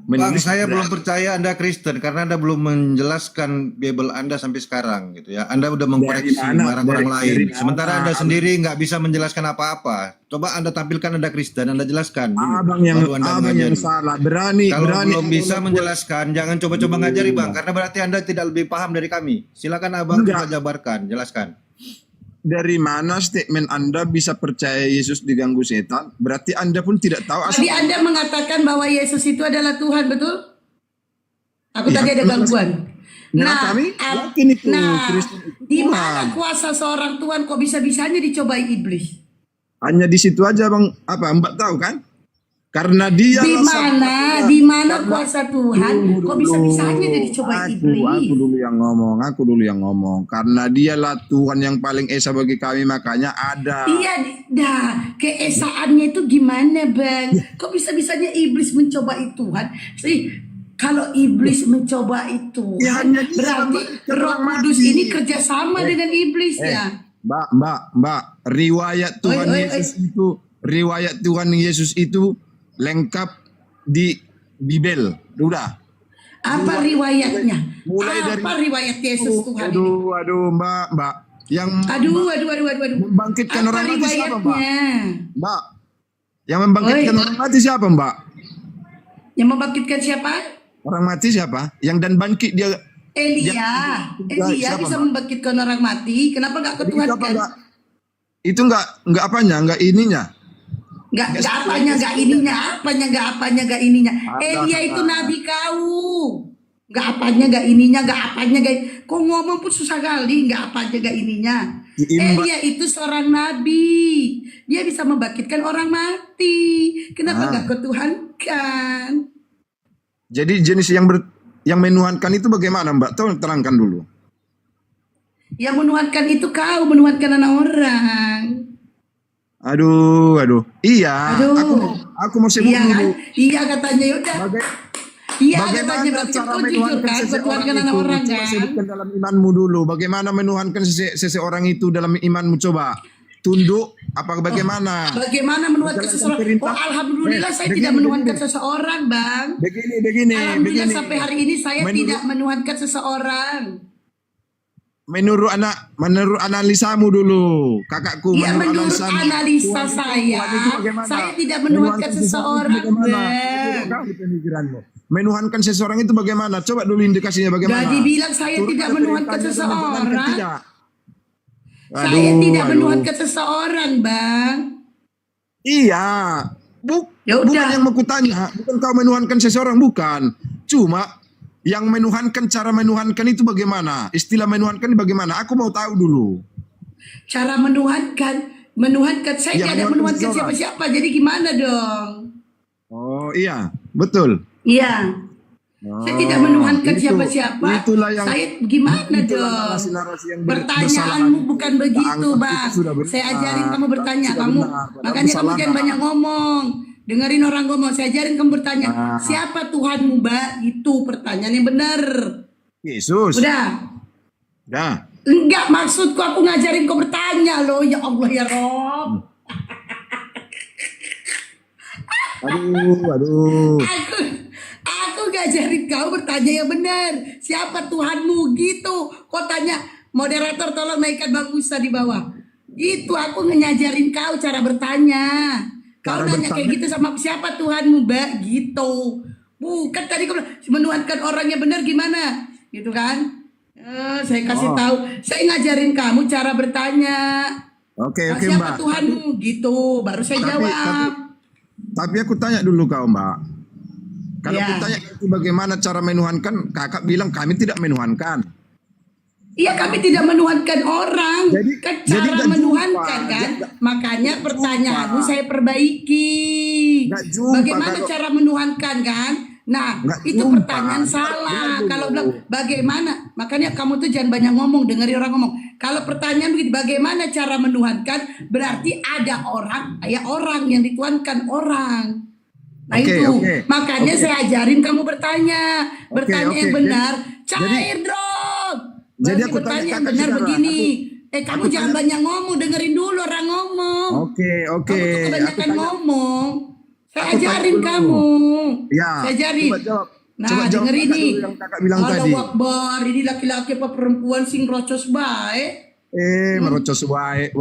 Bang, menulis. saya belum percaya Anda Kristen karena Anda belum menjelaskan Bible Anda sampai sekarang gitu ya. Anda udah mengkoreksi Dari mana? orang-orang lain. Dari Sementara mana? Anda sendiri nggak bisa menjelaskan apa-apa. Coba Anda tampilkan Anda Kristen, Anda jelaskan dulu. Abang yang Baru Anda abang yang mengajari. salah. Berani Kalau berani belum bisa Anda menjelaskan, jangan coba-coba ngajari Bang, karena berarti Anda tidak lebih paham dari kami. Silakan Abang Enggak. coba jabarkan, jelaskan. dari mana statement Anda bisa percaya Yesus diganggu setan? Berarti Anda pun tidak tahu asal. Tadi Anda mengatakan bahwa Yesus itu adalah Tuhan, betul? Aku Iya, tadi ada gangguan. kami yakin itu Kristen itu di Tuhan. mana kuasa seorang Tuhan kok bisa-bisanya dicobai iblis? Hanya di situ aja Bang. Apa Mbak tahu kan? Karena dia Di mana kuasa Tuhan kok bisa-bisanya dia dicobai iblis? Aku dulu yang ngomong. Karena dialah Tuhan yang paling esa bagi kami, makanya ada. Iya, keesaannya itu gimana, Bang? Ya. Kok bisa-bisanya iblis mencobai Tuhan? Kalau iblis mencobai Tuhan, Ya, hanya dia berarti yang Roh Kudus mati. ini kerjasama dengan iblis ya. Mbak, riwayat Tuhan Oi. Yesus itu, riwayat Tuhan Yesus itu lengkap di Bible. Udah. Apa riwayatnya? Mulai dari Apa riwayat Yesus Tuhan ini? Aduh, Mbak. Yang Aduh. membangkitkan Apa orang mati siapa, Mbak? riwayatnya? Mbak, yang membangkitkan Oi. orang mati siapa, Mbak? Yang membangkitkan siapa? Orang mati siapa? Yang dan bangkit dia. Elia siapa, bisa Mbak? membangkitkan orang mati. Kenapa nggak Jadi itu apa ketuhankan? enggak? Itu enggak apanya, enggak ininya. Nggak apanya, nggak ininya. Elia itu ada. nabi kau. Nggak apanya, nggak. Kok ngomong pun susah kali. Nggak apanya, nggak ininya. Elia itu seorang nabi. Dia bisa membangkitkan orang mati. Kenapa nggak ketuhankan? Jadi jenis yang menuhankan itu bagaimana, Mbak? Tolong terangkan dulu. Yang menuhankan itu kau, menuhankan anak orang. Aduh. Iya. Aduh. Aku mau sebut Iya kan? dulu. Iya katanya, yaudah. Iya Bagaimana katanya, berarti cara kau jujur menuhankan kan, seseorang ketuhankan itu? anak orang Coba kan. sebutkan dalam imanmu dulu. Bagaimana menuhankan seseorang itu dalam imanmu? Coba tunduk. Apa bagaimana? Bagaimana menuhankan Menjalankan seseorang? perintah. Oh, alhamdulillah saya Begini, tidak menuhankan begini. seseorang, Bang. Begini. Alhamdulillah sampai hari ini saya Menurut- tidak menuhankan seseorang. Menurut analisamu dulu, kakakku. Ya menurut analisamu, analisa Tuhan saya, itu bagaimana? saya tidak menuhankan seseorang, bagaimana? Bang. Itu kali pemikiranmu. Menuhankan seseorang itu bagaimana? Coba dulu indikasinya bagaimana. Jadi bilang saya Turut tidak pada menuhankan perintahnya dan menjalankan seseorang. tidak. Saya tidak menuhankan seseorang, Bang. Iya. Ya Bukan udah. yang mau kutanya, bukan kau menuhankan seseorang, bukan. Cuma yang menuhankan, cara menuhankan itu bagaimana? Istilah menuhankan bagaimana? Aku mau tahu dulu. Cara menuhankan saya Ya, tidak menuhankan menuhankan seseorang. siapa-siapa. Jadi gimana dong? Oh iya, betul. Iya. Saya tidak menuhankan siapa-siapa. Itulah yang Saya gimana itulah dong? narasi-narasi yang Pertanyaanmu bersalah. bukan begitu, Angkat Bang. itu sudah benar. Saya ajarin kamu bertanya, Sudah kamu benar. Padahal makanya kamu kesalahan. jangan banyak ngomong. Dengerin orang ngomong. Saya ajarin kamu bertanya. Ah. Siapa Tuhanmu, Mbak? Itu pertanyaan yang benar. Yesus. Udah. Dah. Enggak, maksudku aku ngajarin kau bertanya loh. Ya Allah ya Rob. Aduh. Aku ngajarin kau bertanya yang benar. Siapa Tuhanmu gitu. Kau tanya, moderator tolong naikkan Bang Musa di bawah. Gitu, aku ngajarin kau cara bertanya. Kau Cara nanya kayak gitu sama siapa Tuhanmu, Mbak? Gitu. Bukan tadi kau bilang, menuhankan orang yang benar gimana? Gitu kan? Saya kasih tahu. Saya ngajarin kamu cara bertanya. Oke, Siapa Mbak. Tuhanmu? Gitu. Baru saya jawab. Tapi aku tanya dulu kau, Mbak. Kalau Ya. aku tanya itu bagaimana cara menuhankan, kakak bilang kami tidak menuhankan. Iya, kami tidak menuhankan orang. Jadi- Kan jadi cara nggak menuhankan jumpa. kan. Makanya pertanyaanmu saya perbaiki. Nggak jumpa Bagaimana kalau- cara menuhankan kan? Nah, Nggak itu jumpa. pertanyaan salah. Nggak Kalau dulu. bilang bagaimana, makanya kamu tuh jangan banyak ngomong, dengerin orang ngomong. Kalau pertanyaan begitu, bagaimana cara menuhankan? Berarti ada orang yang dituhankan orang. Nah Oke, itu, oke. makanya Oke. saya ajarin kamu bertanya yang oke. benar. Jadi- Cair dong. jadi Berarti aku bertanya tanya yang kakak benar sekarang. begini. Kamu aku jangan tanya- banyak ngomong, dengerin dulu orang ngomong. Oke. Kamu tuh kebanyakan Aku tanya- ngomong. Saya ajarin kamu. Ya. Saya ajarin. Coba jawab. Nah, Coba jawab denger ini. dulu yang kakak bilang tadi. Allahu Akbar, ini laki-laki apa perempuan sing rocos baik. Merocos baik.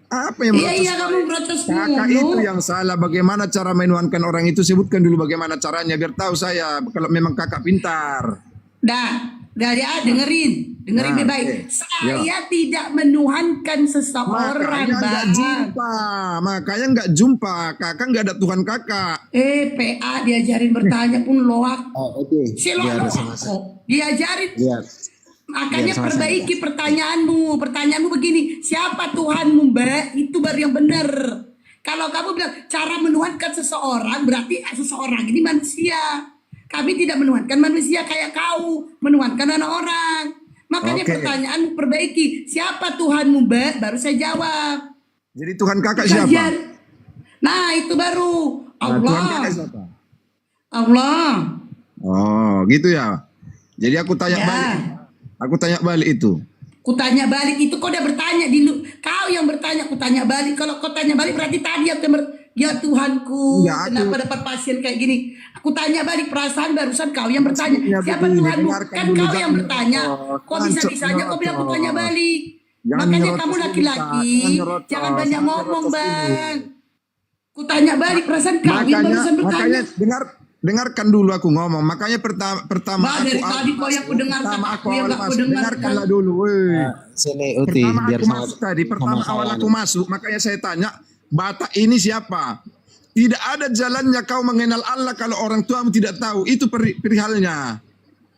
Apa yang merocos Iya, kamu rocos Kakak mulu. itu yang salah. Bagaimana cara menuhankan orang itu? Sebutkan dulu bagaimana caranya biar tahu saya kalau memang kakak pintar. Ya, dengerin Nah, baik-baik. oke. Saya tidak menuhankan seseorang, Makanya nggak jumpa. Kakak nggak ada Tuhan kakak. PA diajarin bertanya pun loak. Oke. Si Biar loak sama-sama. kok. Diajarin. Biar. Makanya Biar sama-sama. perbaiki pertanyaanmu. Pertanyaanmu begini, siapa Tuhanmu, Mbak? Itu baru yang benar. Kalau kamu bilang cara menuhankan seseorang, berarti seseorang ini manusia. Kami tidak menuhankan manusia kayak kau menuhankan anak orang. Makanya Oke. pertanyaanmu perbaiki, siapa Tuhanmu, Mbak? Baru saya jawab. Jadi Tuhan kakak Kajian. siapa? Nah, itu baru Nah, Tuhan kakak Allah. siapa? Allah. Oh, gitu ya. Jadi aku tanya Ya. balik. Aku tanya balik itu. Kutanya balik itu kau udah bertanya kau yang bertanya, kutanya balik. Kalau kau tanya balik berarti tadi aku ya Tuhanku, Enggak, kenapa dapat pasien kayak gini? Aku tanya balik, perasaan barusan kau yang bertanya. Maksudnya Siapa begini, Tuhanmu? dengarkan Kan dulu, kau yang jangan bertanya. nyerocos. Kok bisa-bisanya kau bilang aku tanya balik? Jangan Makanya nyerocos kamu dulu, laki-laki Kak. Jangan nyerocos. jangan banyak Jangan ngomong, nyerocos Bang. Kutanya balik, perasaan kau yang barusan bertanya. Dengarkan dulu aku ngomong. Makanya pertama Bah, dari tadi kau yang ku dengar, pertama aku aku yang awal gak ku masuk. dengarkan. Dengarkanlah dulu. Woi. Sini Uti, Pertama biar aku sama. masuk tadi, pertama sama awal saya aku nih. masuk, makanya saya tanya, Batak ini siapa? Tidak ada jalannya kau mengenal Allah kalau orang tuamu tidak tahu. Itu perihalnya.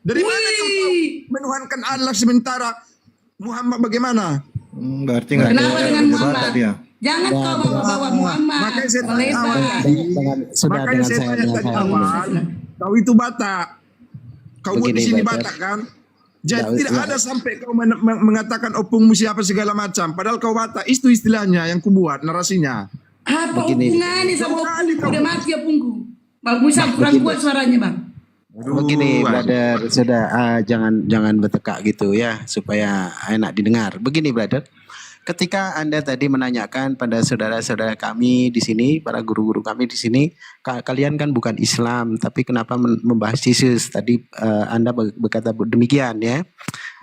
Dari mana kau tahu menuhankan Allah sementara Muhammad bagaimana? Berarti nggak Kenapa ada dengan Batak Muhammad? dia. Jangan kau bawa-bawa Muhammad. Makanya saya tanya Melebar. awal tadi. Sudah Makanya dengan saya saya tanya dengan tadi saya. awal, kau itu Batak. Kau buat di Begini, sini Batak. Batak kan? Jadi Nggak, tidak nggak. ada sampai kau mengatakan opungmu siapa segala macam. Padahal kau Batak. Itu istilahnya yang kubuat narasinya. Apa Begini. hubungannya sama Kali opungku? kau- Udah mati opungku. Bang Musa kurang kuat suaranya, Bang. Begini, brother, sudah jangan bertekak gitu ya, supaya enak didengar. Begini, brother. Ketika Anda tadi menanyakan pada saudara-saudara kami di sini, para guru-guru kami di sini, kalian kan bukan Islam, tapi kenapa membahas Yesus? Tadi Anda berkata demikian ya.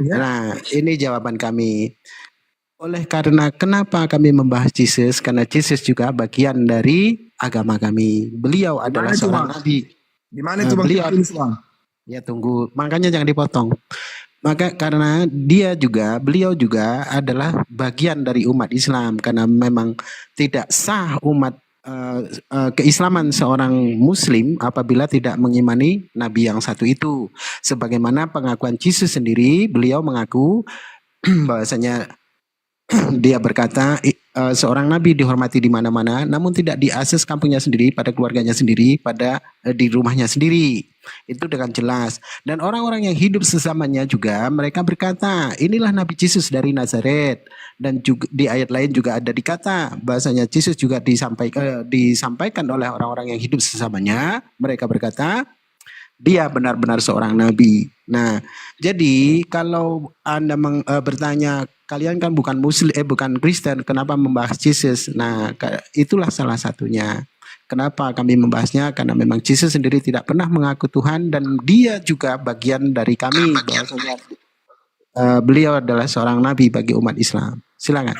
Nah, ini jawaban kami. Oleh karena kenapa kami membahas Yesus? Karena Yesus juga bagian dari agama kami. Beliau adalah itu, seorang Bang? nabi. Di mana itu Bang? Beliau- Tulis, Bang? Ya tunggu, makanya jangan dipotong. Maka karena beliau juga adalah bagian dari umat Islam, karena memang tidak sah umat keislaman seorang Muslim apabila tidak mengimani Nabi yang satu itu. Sebagaimana pengakuan Yesus sendiri, beliau mengaku bahwasanya dia berkata seorang nabi dihormati di mana-mana, namun tidak di akses kampungnya sendiri, pada keluarganya sendiri, pada di rumahnya sendiri. Itu dengan jelas. Dan orang-orang yang hidup sesamanya juga mereka berkata, inilah Nabi Yesus dari Nazaret. Dan juga di ayat lain juga ada dikata bahasanya Yesus juga disampaikan oleh orang-orang yang hidup sesamanya. Mereka berkata, dia benar-benar seorang nabi. Nah, jadi kalau Anda bertanya, kalian kan bukan Muslim, bukan Kristen, kenapa membahas Yesus? Nah, itulah salah satunya. Kenapa kami membahasnya? Karena memang Yesus sendiri tidak pernah mengaku Tuhan dan dia juga bagian dari kami. Bahwasanya beliau adalah seorang nabi bagi umat Islam. Silakan.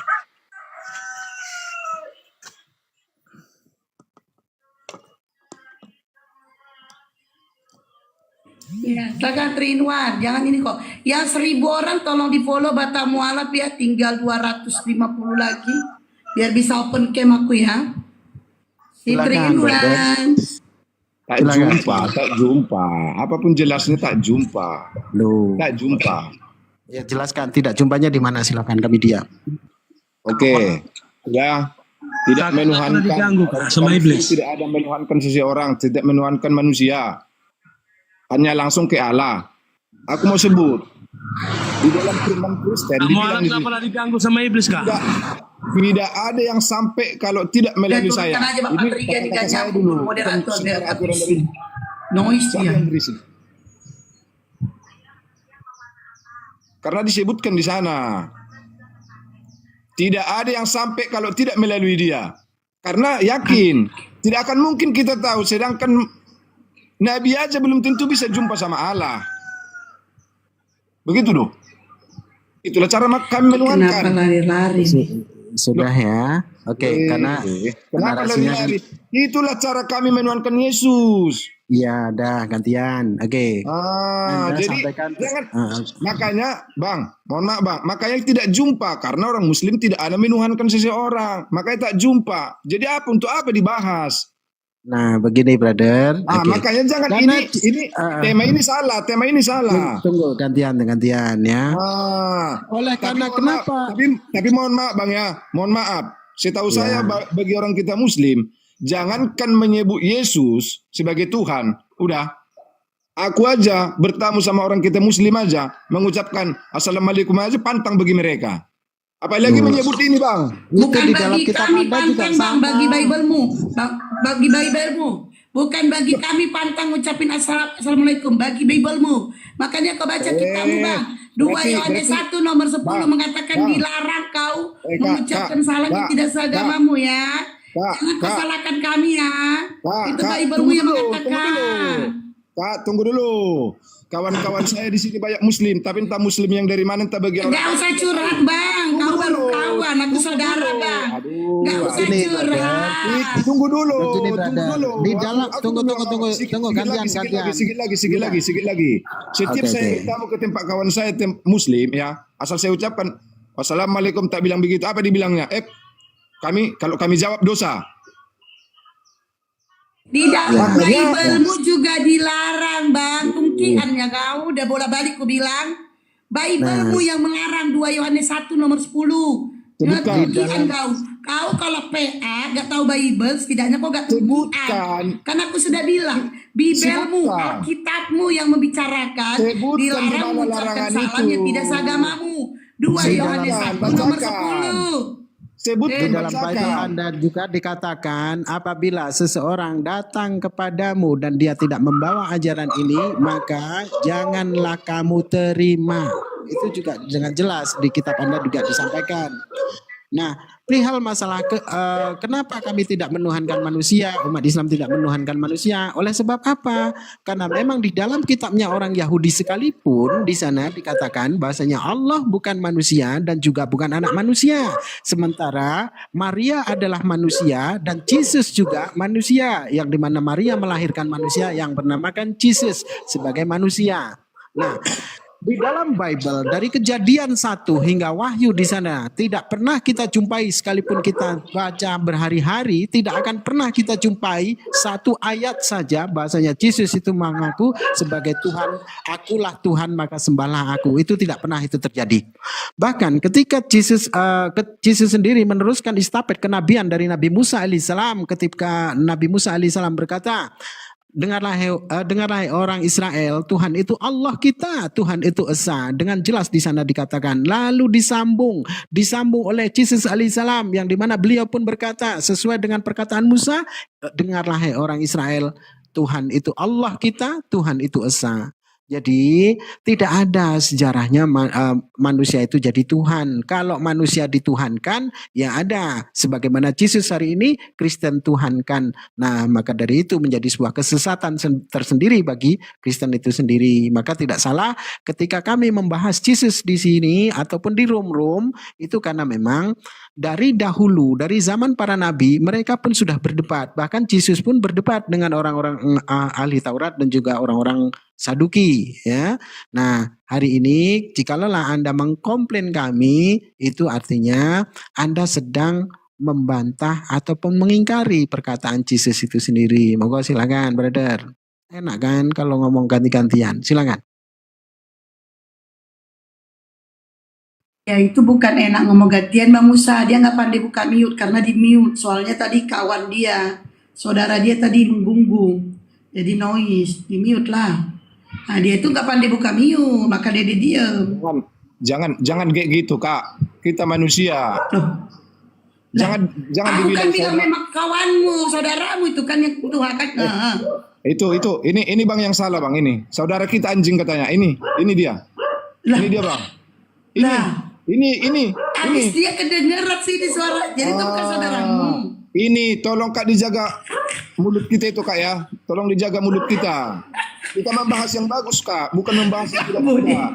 Ya, silakan Trinwan, jangan ini kok. Yang 1000 orang tolong di follow Batak Mualaf ya, tinggal 250 lagi. Biar bisa open cam aku ya. Si Silakan, Trinwan. Tak Silakan. jumpa. Apapun jelasnya tak jumpa. Loh. Tak jumpa. Ya jelaskan, tidak jumpanya di mana, silakan, kami diam. Oke. Ya. Tidak menuhankan. diganggu, Kak, sama iblis. Tidak ada menuhankan seseorang, tidak menuhankan manusia. Hanya langsung ke Allah. Aku mau sebut. Di dalam firman Kristen Kamu dibilang alat di sini, kenapa diganggu sama iblis, Kak? tidak ada yang sampai kalau tidak melalui saya. Tuliskan aja Bapak Triga di kata-kata saya gajah dulu. moderator Bukan biar secara aturan dari noise siapa ya. yang berisik. Karena disebutkan di sana. Tidak ada yang sampai kalau tidak melalui dia. Karena yakin Tidak akan mungkin kita tahu, sedangkan Nabi aja belum tentu bisa jumpa sama Allah. Begitu loh. Itulah cara kami Kenapa menuhankan. lari-lari? Sudah ya. Oke, karena Kenapa narasinya lari-lari? Itulah cara kami menuhankan Yesus. iya, dah gantian. Oke. Anda Jadi sampaikan jangan, makanya Bang, mohon maaf Bang, makanya tidak jumpa karena orang Muslim tidak ada menuhankan seseorang, makanya tak jumpa. Jadi apa, untuk apa dibahas? Nah, begini brother. Oke. Makanya jangan Karena, tema ini salah. Tunggu gantian ya. Oleh Tapi karena mohon maaf, kenapa? tapi mohon maaf Bang ya, mohon maaf. Setahu saya bagi orang kita Muslim, jangankan menyebut Yesus sebagai Tuhan, udah. Aku aja bertamu sama orang kita Muslim aja, mengucapkan Assalamualaikum aja pantang bagi mereka. Apalagi menyebut ini Bang. Bukan di dalam bagi kitab kami Anda juga pantang bang, sama. bagi Bible-mu, bagi Bible-mu. Bukan bagi kami pantang ngucapin assalamualaikum, bagi Bible-mu. Makanya kau baca kitabmu Bang. 2 Yohanes 1 nomor 10 mengatakan dilarang kau mengucapkan salam yang tidak seagamamu ya. Jangan kau salahkan kami ya. Itu Bible-mu yang mengatakan. Kak, tunggu dulu. Kawan-kawan saya di sini banyak Muslim, tapi entah Muslim yang dari mana, entah bagi orang. Gak usah curhat Bang, kau baru kawan, aku saudara Bang. Gak usah curhat. Tunggu dulu. Begini, Tunggu brother. dulu. Di dalam tunggu Sikit gantian. lagi. Setiap Oke, saya oke. bertamu ke tempat kawan saya Muslim ya, asal saya ucapkan Wassalamualaikum, tak bilang begitu. Apa dibilangnya? Kalau kami jawab dosa. Di dalam Bible-mu juga dilarang Bang. Tungkiannya kau udah bola-balik ku bilang. Bible-mu yang melarang 2 Yohanes 1 nomor 10. Tungkian kau. Kau kalau PA gak tahu Bible, setidaknya kau gak tungkian. Karena aku sudah bilang, Bible-mu, Alkitab-mu yang membicarakan dilarang mengucapkan salam yang tidak seagamamu. 2 Yohanes 1 nomor 10. Di dalam Bible Anda juga dikatakan apabila seseorang datang kepadamu dan dia tidak membawa ajaran ini, maka janganlah kamu terima. Itu juga dengan jelas di kitab Anda juga disampaikan. Nah, perihal masalah kenapa kami tidak menuhankan manusia, umat Islam tidak menuhankan manusia, oleh sebab apa? Karena memang di dalam kitabnya orang Yahudi sekalipun di sana dikatakan bahasanya Allah bukan manusia dan juga bukan anak manusia. Sementara Maria adalah manusia dan Yesus juga manusia, yang dimana Maria melahirkan manusia yang bernamakan Yesus sebagai manusia. Nah, di dalam Bible dari Kejadian 1 hingga Wahyu di sana tidak pernah kita jumpai, sekalipun kita baca berhari-hari tidak akan pernah kita jumpai satu ayat saja bahasanya Yesus itu mengaku sebagai Tuhan, akulah Tuhan maka sembahlah aku. Itu tidak pernah itu terjadi. Bahkan ketika Yesus sendiri meneruskan estafet kenabian dari Nabi Musa alaihissalam, ketika Nabi Musa alaihissalam berkata, dengarlah orang Israel, Tuhan itu Allah kita, Tuhan itu Esa. Dengan jelas di sana dikatakan, lalu disambung oleh Yesus alaihissalam, yang dimana beliau pun berkata sesuai dengan perkataan Musa, dengarlah orang Israel, Tuhan itu Allah kita, Tuhan itu Esa. Jadi tidak ada sejarahnya manusia itu jadi Tuhan. Kalau manusia dituhankan, ya ada. Sebagaimana Yesus hari ini Kristen tuhankan. Nah, maka dari itu menjadi sebuah kesesatan tersendiri bagi Kristen itu sendiri. Maka tidak salah ketika kami membahas Yesus di sini ataupun di room-room, itu karena memang dari dahulu, dari zaman para nabi, mereka pun sudah berdebat. Bahkan Yesus pun berdebat dengan orang-orang ahli Taurat dan juga orang-orang Saduki, ya. Nah, hari ini jikalau Anda mengkomplain kami, itu artinya Anda sedang membantah ataupun mengingkari perkataan Yesus itu sendiri. Monggo silakan, brother. Enak kan kalau ngomong ganti-gantian? Silakan. Ya itu bukan enak ngomong gantian Bang Musa. Dia nggak pandai buka mute karena di mute. Soalnya tadi kawan dia, saudara dia tadi menggunggu. Jadi noise, di mute lah. Nah dia itu nggak pandai buka mute, maka dia diam. Jangan kayak gitu Kak. Kita manusia. Loh. Jangan Aku kan dibilang bilang memang kawanmu, saudaramu itu kan yang tuhakan. itu ini Bang yang salah Bang ini. Saudara kita anjing katanya. Ini dia. Lah. Ini dia Bang. Ini. Habis dia kedengeran sih di suara. Jadi itu bukan saudaramu. Ini tolong Kak dijaga mulut kita itu Kak ya. Tolong dijaga mulut kita. Kita membahas yang bagus Kak, bukan membahas yang tidak tidak.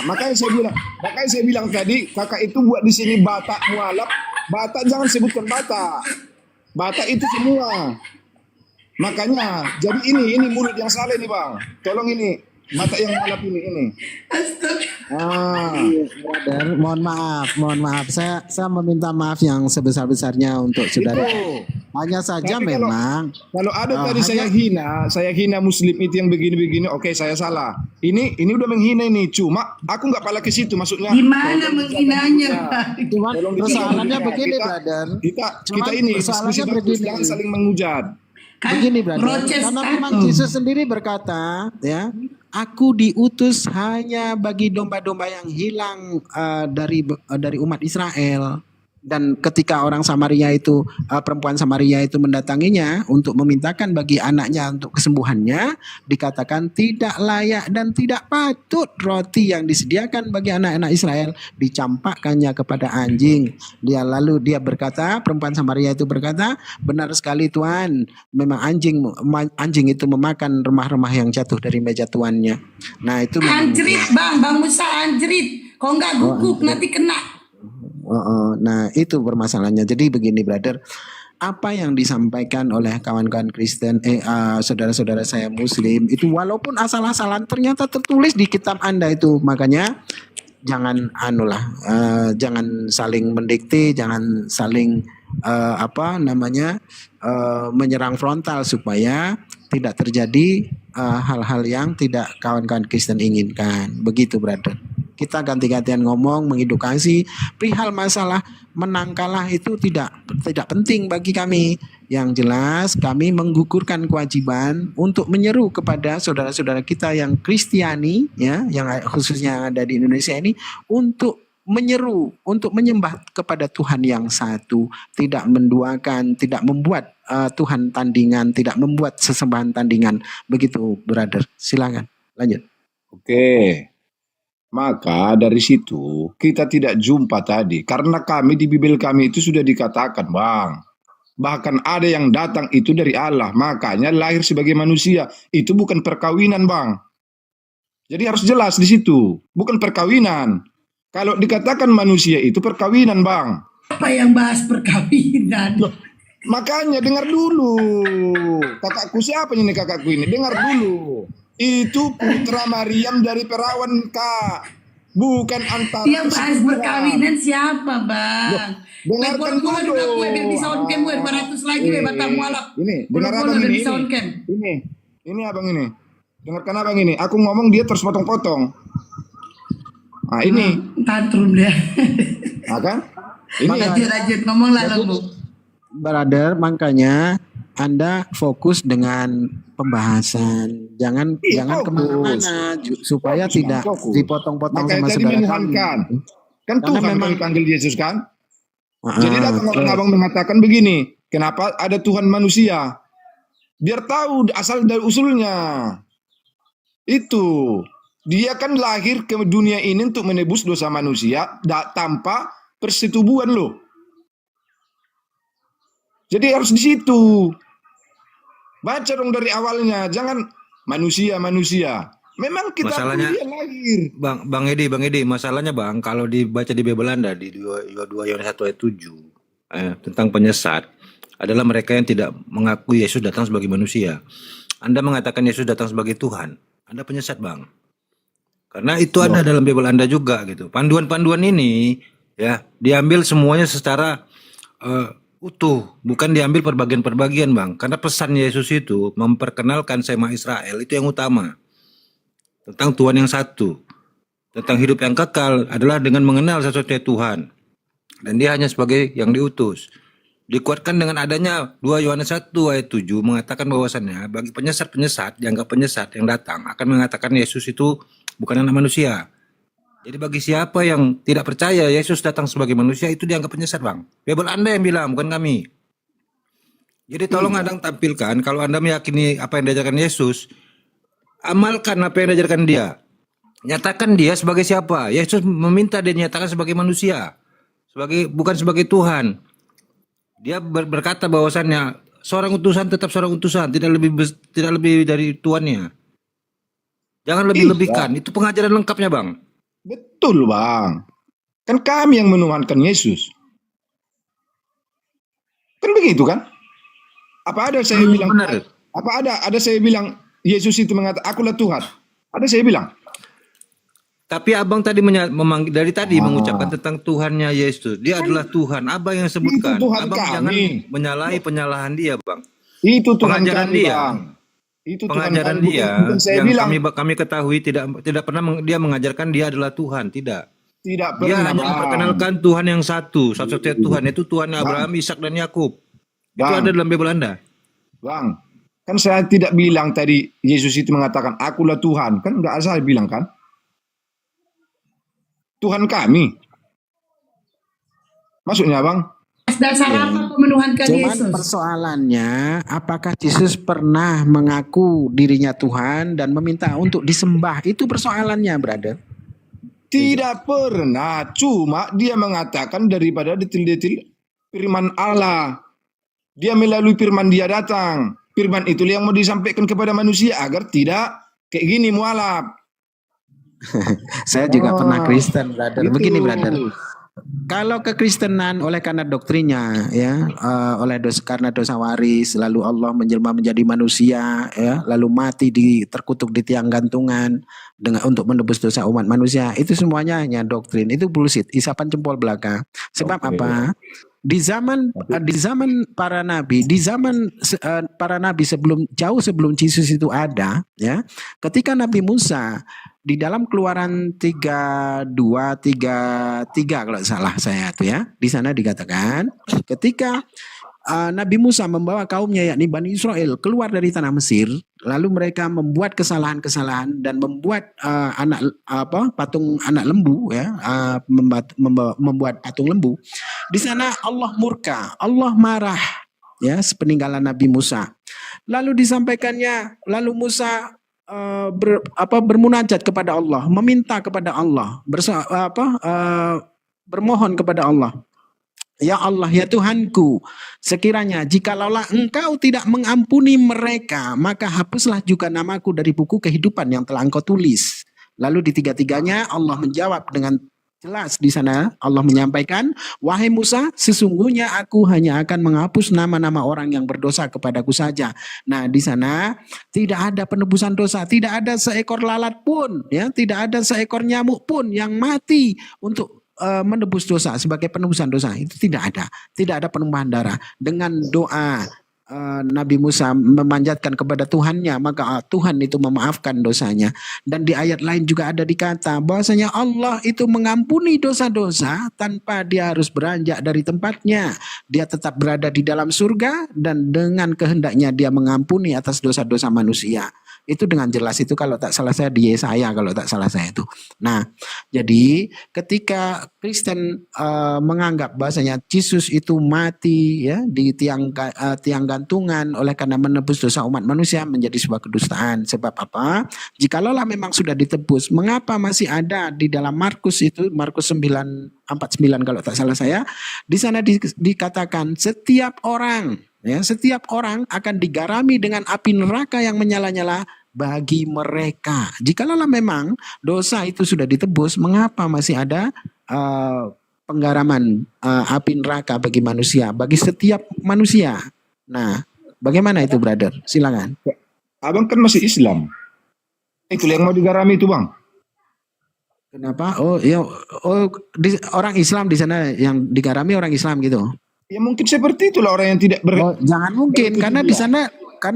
Makanya saya bilang tadi Kakak itu buat di sini Batak mualaf. Batak jangan sebutkan Batak. Batak itu semua. Makanya jadi ini mulut yang salah ini Bang. Tolong ini Batak yang mualaf ini. Brother, mohon maaf. Saya meminta maaf yang sebesar-besarnya untuk saudara. Hanya saja Tapi memang kalau ada tadi saya hina Muslim itu yang begini-begini, oke saya salah. Ini udah menghina ini. Cuma aku nggak pala ke situ maksudnya. Gimana menghinanya? cuman Tolong persoalannya dijaga. begini, Kita- brother. Kita ini persoalannya diskusi bagus, begini. jangan saling menghujat. Kan Begini, brother. proces Karena memang satu. Yesus sendiri berkata, ya, aku diutus hanya bagi domba-domba yang hilang dari umat Israel. Dan ketika orang Samaria itu, perempuan Samaria itu mendatanginya untuk memintakan bagi anaknya untuk kesembuhannya, dikatakan tidak layak dan tidak patut roti yang disediakan bagi anak-anak Israel dicampakkannya kepada anjing. Dia berkata, perempuan Samaria itu berkata, benar sekali Tuhan, memang anjing itu memakan remah-remah yang jatuh dari meja tuannya. Nah itu memang, Anjrit Bang Musa anjrit. Kok nggak guguk nanti kena. nah itu permasalahannya. Jadi begini, brother, apa yang disampaikan oleh kawan-kawan Kristen, saudara-saudara saya Muslim itu walaupun asal-asalan ternyata tertulis di kitab Anda itu. Makanya jangan jangan saling mendikte, jangan saling menyerang frontal supaya tidak terjadi hal-hal yang tidak kawan-kawan Kristen inginkan. Begitu, brother. Kita ganti-gantian ngomong, mengedukasi perihal masalah menang kalah itu tidak penting bagi kami. Yang jelas kami menggugurkan kewajiban untuk menyeru kepada saudara-saudara kita yang Kristiani, ya, yang khususnya yang ada di Indonesia ini, untuk menyeru, untuk menyembah kepada Tuhan yang satu, tidak menduakan, tidak membuat Tuhan tandingan, tidak membuat sesembahan tandingan. Begitu, brother. Silakan lanjut. Oke. Maka dari situ kita tidak jumpa tadi. Karena kami di Bibel kami itu sudah dikatakan Bang. Bahkan ada yang datang itu dari Allah. Makanya lahir sebagai manusia. Itu bukan perkawinan Bang. Jadi harus jelas di situ. Bukan perkawinan. Kalau dikatakan manusia itu perkawinan Bang. Apa yang bahas perkawinan? Makanya dengar dulu. Kakakku siapa ini kakakku ini? Dengar dulu. Itu putra Maryam dari perawan Kak. Bukan antara Yang bahas keseluruhan. perkawinan siapa Bang? Dengarkan dulu. Biar bisa on cam 200 lagi Batak mualaf. Ini, dengar abang biar ini. bisa on cam. Ini abang ini. Dengarkan abang ini. Aku ngomong dia terus potong-potong. Nah ini, Tantrum dia. nah kan? Ini Lanjut ngomong lah Bu. Brother, makanya Anda fokus dengan pembahasan, jangan fokus. kemana-mana supaya Fokus, tidak Bang, fokus. dipotong-potong makanya sama tadi saudara kami. menuhankan. Kan Karena Tuhan memang- kami panggil Yesus kan? Ah, Jadi datang orang abang mengatakan begini, kenapa ada Tuhan manusia? Biar tahu asal dari usulnya. Itu. Dia kan lahir ke dunia ini untuk menebus dosa manusia tanpa persetubuhan loh. Jadi harus di situ. Baca dong dari awalnya, jangan manusia. Memang kita Masalahnya- dia lahir. Bang Edi, masalahnya Bang, kalau dibaca di Bibel Anda di 2 Yohanes 1 ayat 7 tentang penyesat adalah mereka yang tidak mengakui Yesus datang sebagai manusia. Anda mengatakan Yesus datang sebagai Tuhan, Anda penyesat Bang. Karena itu ada dalam Bibel Anda juga gitu. Panduan-panduan ini ya diambil semuanya secara utuh, bukan diambil perbagian-perbagian Bang. Karena pesan Yesus itu memperkenalkan sema Israel itu yang utama. Tentang Tuhan yang satu, tentang hidup yang kekal adalah dengan mengenal satu-satunya Tuhan. Dan dia hanya sebagai yang diutus. Dikuatkan dengan adanya 2 Yohanes 1 ayat 7 mengatakan bahwasannya bagi penyesat-penyesat, dianggap penyesat yang datang akan mengatakan Yesus itu bukan anak manusia. Jadi bagi siapa yang tidak percaya Yesus datang sebagai manusia itu dianggap penyesat Bang. Bibel Anda yang bilang, bukan kami. Jadi tolong Anda tampilkan kalau Anda meyakini apa yang diajarkan Yesus, amalkan apa yang diajarkan dia. Nyatakan dia sebagai siapa. Yesus meminta dia nyatakan sebagai manusia. Bukan sebagai Tuhan. Dia berkata bahwasannya seorang utusan tetap seorang utusan, tidak lebih dari tuannya. Jangan lebih-lebihkan. Itu pengajaran lengkapnya, Bang. Betul, Bang. Kan kami yang menuhankan Yesus. Kan begitu kan? Apa ada saya bilang Benar. apa ada saya bilang Yesus itu mengatakan akulah Tuhan? Ada saya bilang. Tapi abang tadi dari tadi mengucapkan tentang Tuhannya Yesus. Dia adalah Tuhan. Abang yang sebutkan. Itu Tuhan Abang kami. jangan menyalahi penyalahan dia, Bang. Itu Tuhan Pengajaran kami, dia. Bang. Itu Tuhan Pengajaran kami, dia bukan saya yang bilang kami ketahui tidak pernah dia mengajarkan dia adalah Tuhan, tidak. tidak Dia pernah, hanya Bang. memperkenalkan Tuhan yang satu-satunya Tuhan, yaitu Tuhan Abraham, Ishak dan Yakub. Itu Bang. ada dalam Bible Anda. Bang, kan saya tidak bilang tadi Yesus itu mengatakan akulah Tuhan. Kan enggak saya bilang kan? Tuhan kami. Maksudnya, Bang? Dasar apa menuhankan Cuman Yesus? persoalannya, apakah Yesus pernah mengaku dirinya Tuhan dan meminta untuk disembah? Itu persoalannya, brother. Tidak pernah. Cuma dia mengatakan daripada detil-detil firman Allah. Dia melalui firman dia datang. Firman itulah yang mau disampaikan kepada manusia agar tidak kayak gini mualaf. Saya juga pernah Kristen, brother. Gitu. Begini, brother. Kalau kekristenan oleh karena doktrinnya ya, karena dosa waris, lalu Allah menjelma menjadi manusia ya, lalu mati terkutuk di tiang gantungan untuk menebus dosa umat manusia, itu semuanya hanya doktrin. Itu bullshit, isapan jempol belaka. Sebab apa? Di zaman para nabi, jauh sebelum Yesus itu ada ya, ketika Nabi Musa di dalam Keluaran 32:33 kalau salah saya itu ya, di sana dikatakan ketika Nabi Musa membawa kaumnya yakni Bani Israel keluar dari tanah Mesir, lalu mereka membuat kesalahan-kesalahan dan membuat patung anak lembu ya, membuat patung lembu. Di sana Allah murka, Allah marah ya sepeninggalan Nabi Musa. Lalu disampaikannya, lalu Musa bermunajat kepada Allah, meminta kepada Allah, bermohon kepada Allah. Ya Allah, ya Tuhanku, sekiranya jikalaulah Engkau tidak mengampuni mereka, maka hapuslah juga namaku dari buku kehidupan yang telah Engkau tulis. Lalu di tiga-tiganya Allah menjawab dengan jelas. Di sana Allah menyampaikan, wahai Musa, sesungguhnya aku hanya akan menghapus nama-nama orang yang berdosa kepadaku saja. Nah, di sana tidak ada penebusan dosa, tidak ada seekor lalat pun, ya, tidak ada seekor nyamuk pun yang mati untuk menebus dosa sebagai penebusan dosa. Itu tidak ada penumpahan darah. Dengan doa Nabi Musa memanjatkan kepada Tuhannya, maka Tuhan itu memaafkan dosanya. Dan di ayat lain juga ada dikata bahwasanya Allah itu mengampuni dosa-dosa tanpa dia harus beranjak dari tempatnya. Dia tetap berada di dalam surga dan dengan kehendaknya dia mengampuni atas dosa-dosa manusia. Itu dengan jelas itu kalau tak salah saya di Yesaya, kalau tak salah saya itu. Nah, jadi ketika Kristen menganggap bahasanya Yesus itu mati ya di tiang gantungan oleh karena menebus dosa umat manusia, menjadi sebuah kedustaan. Sebab apa? Jikalau memang sudah ditebus, mengapa masih ada di dalam Markus 9:49 kalau tak salah saya, di sana dikatakan setiap orang akan digarami dengan api neraka yang menyala-nyala bagi mereka. Jikalau memang dosa itu sudah ditebus, mengapa masih ada penggaraman api neraka bagi manusia, bagi setiap manusia? Nah, bagaimana itu, brother? Silakan. Abang kan masih Islam. Itulah yang mau digarami itu, Bang. Kenapa? Orang Islam di sana yang digarami orang Islam gitu. Ya mungkin seperti itulah orang yang tidak jangan mungkin karena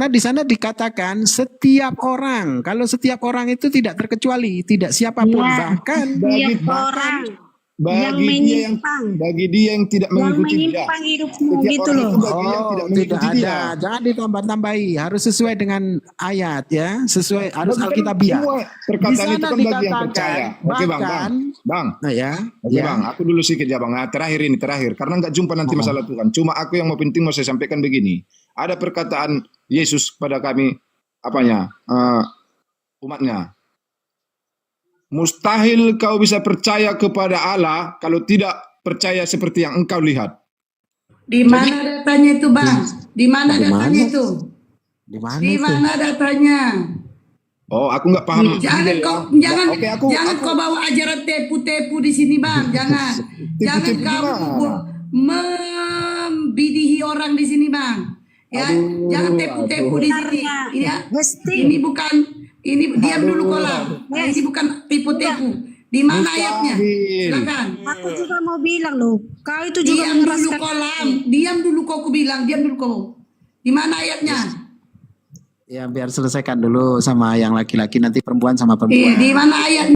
di sana dikatakan setiap orang. Kalau setiap orang itu tidak terkecuali, tidak siapapun, bahkan bagi dia yang tidak mengikuti dia. Hidupmu gitu loh. Tidak ada. Jangan ditambah-tambahi. Harus sesuai dengan ayat ya. Sesuai harus Alkitabiah. Perkataan itu kan bagi yang percaya. Oke, Bang. Nah, ya. Oke, Bang. Aku dulu sedikit ya, Bang. Nah, terakhir karena nggak jumpa nanti masalah Tuhan. Cuma aku yang mau saya sampaikan begini. Ada perkataan Yesus kepada kami umatnya. Mustahil kau bisa percaya kepada Allah kalau tidak percaya seperti yang engkau lihat. Di mana datanya itu, Bang? Di mana Di datanya mana? itu? Di mana Di itu? mana datanya? Oh, aku nggak paham. Jangan Gini, kau ya. jangan Oke, jangan kau bawa ajaran tepu-tepu di sini, Bang. Jangan. Jangan Tepu-tepu kamu gimana? membidihi orang di sini, Bang. Ya, jangan tepu-tepu di sini. Ini ya, ini bukan ini diam dulu kolam. Ini bukan tipu-tepu. Di mana ayatnya? Silakan. Aku juga mau bilang loh, kau itu juga Diam dulu mengeraskan kolam. Diam dulu kau aku bilang, diam dulu kau. Di mana ayatnya? Ya biar selesaikan dulu sama yang laki-laki, nanti perempuan sama perempuan. Iya, di mana ayatnya?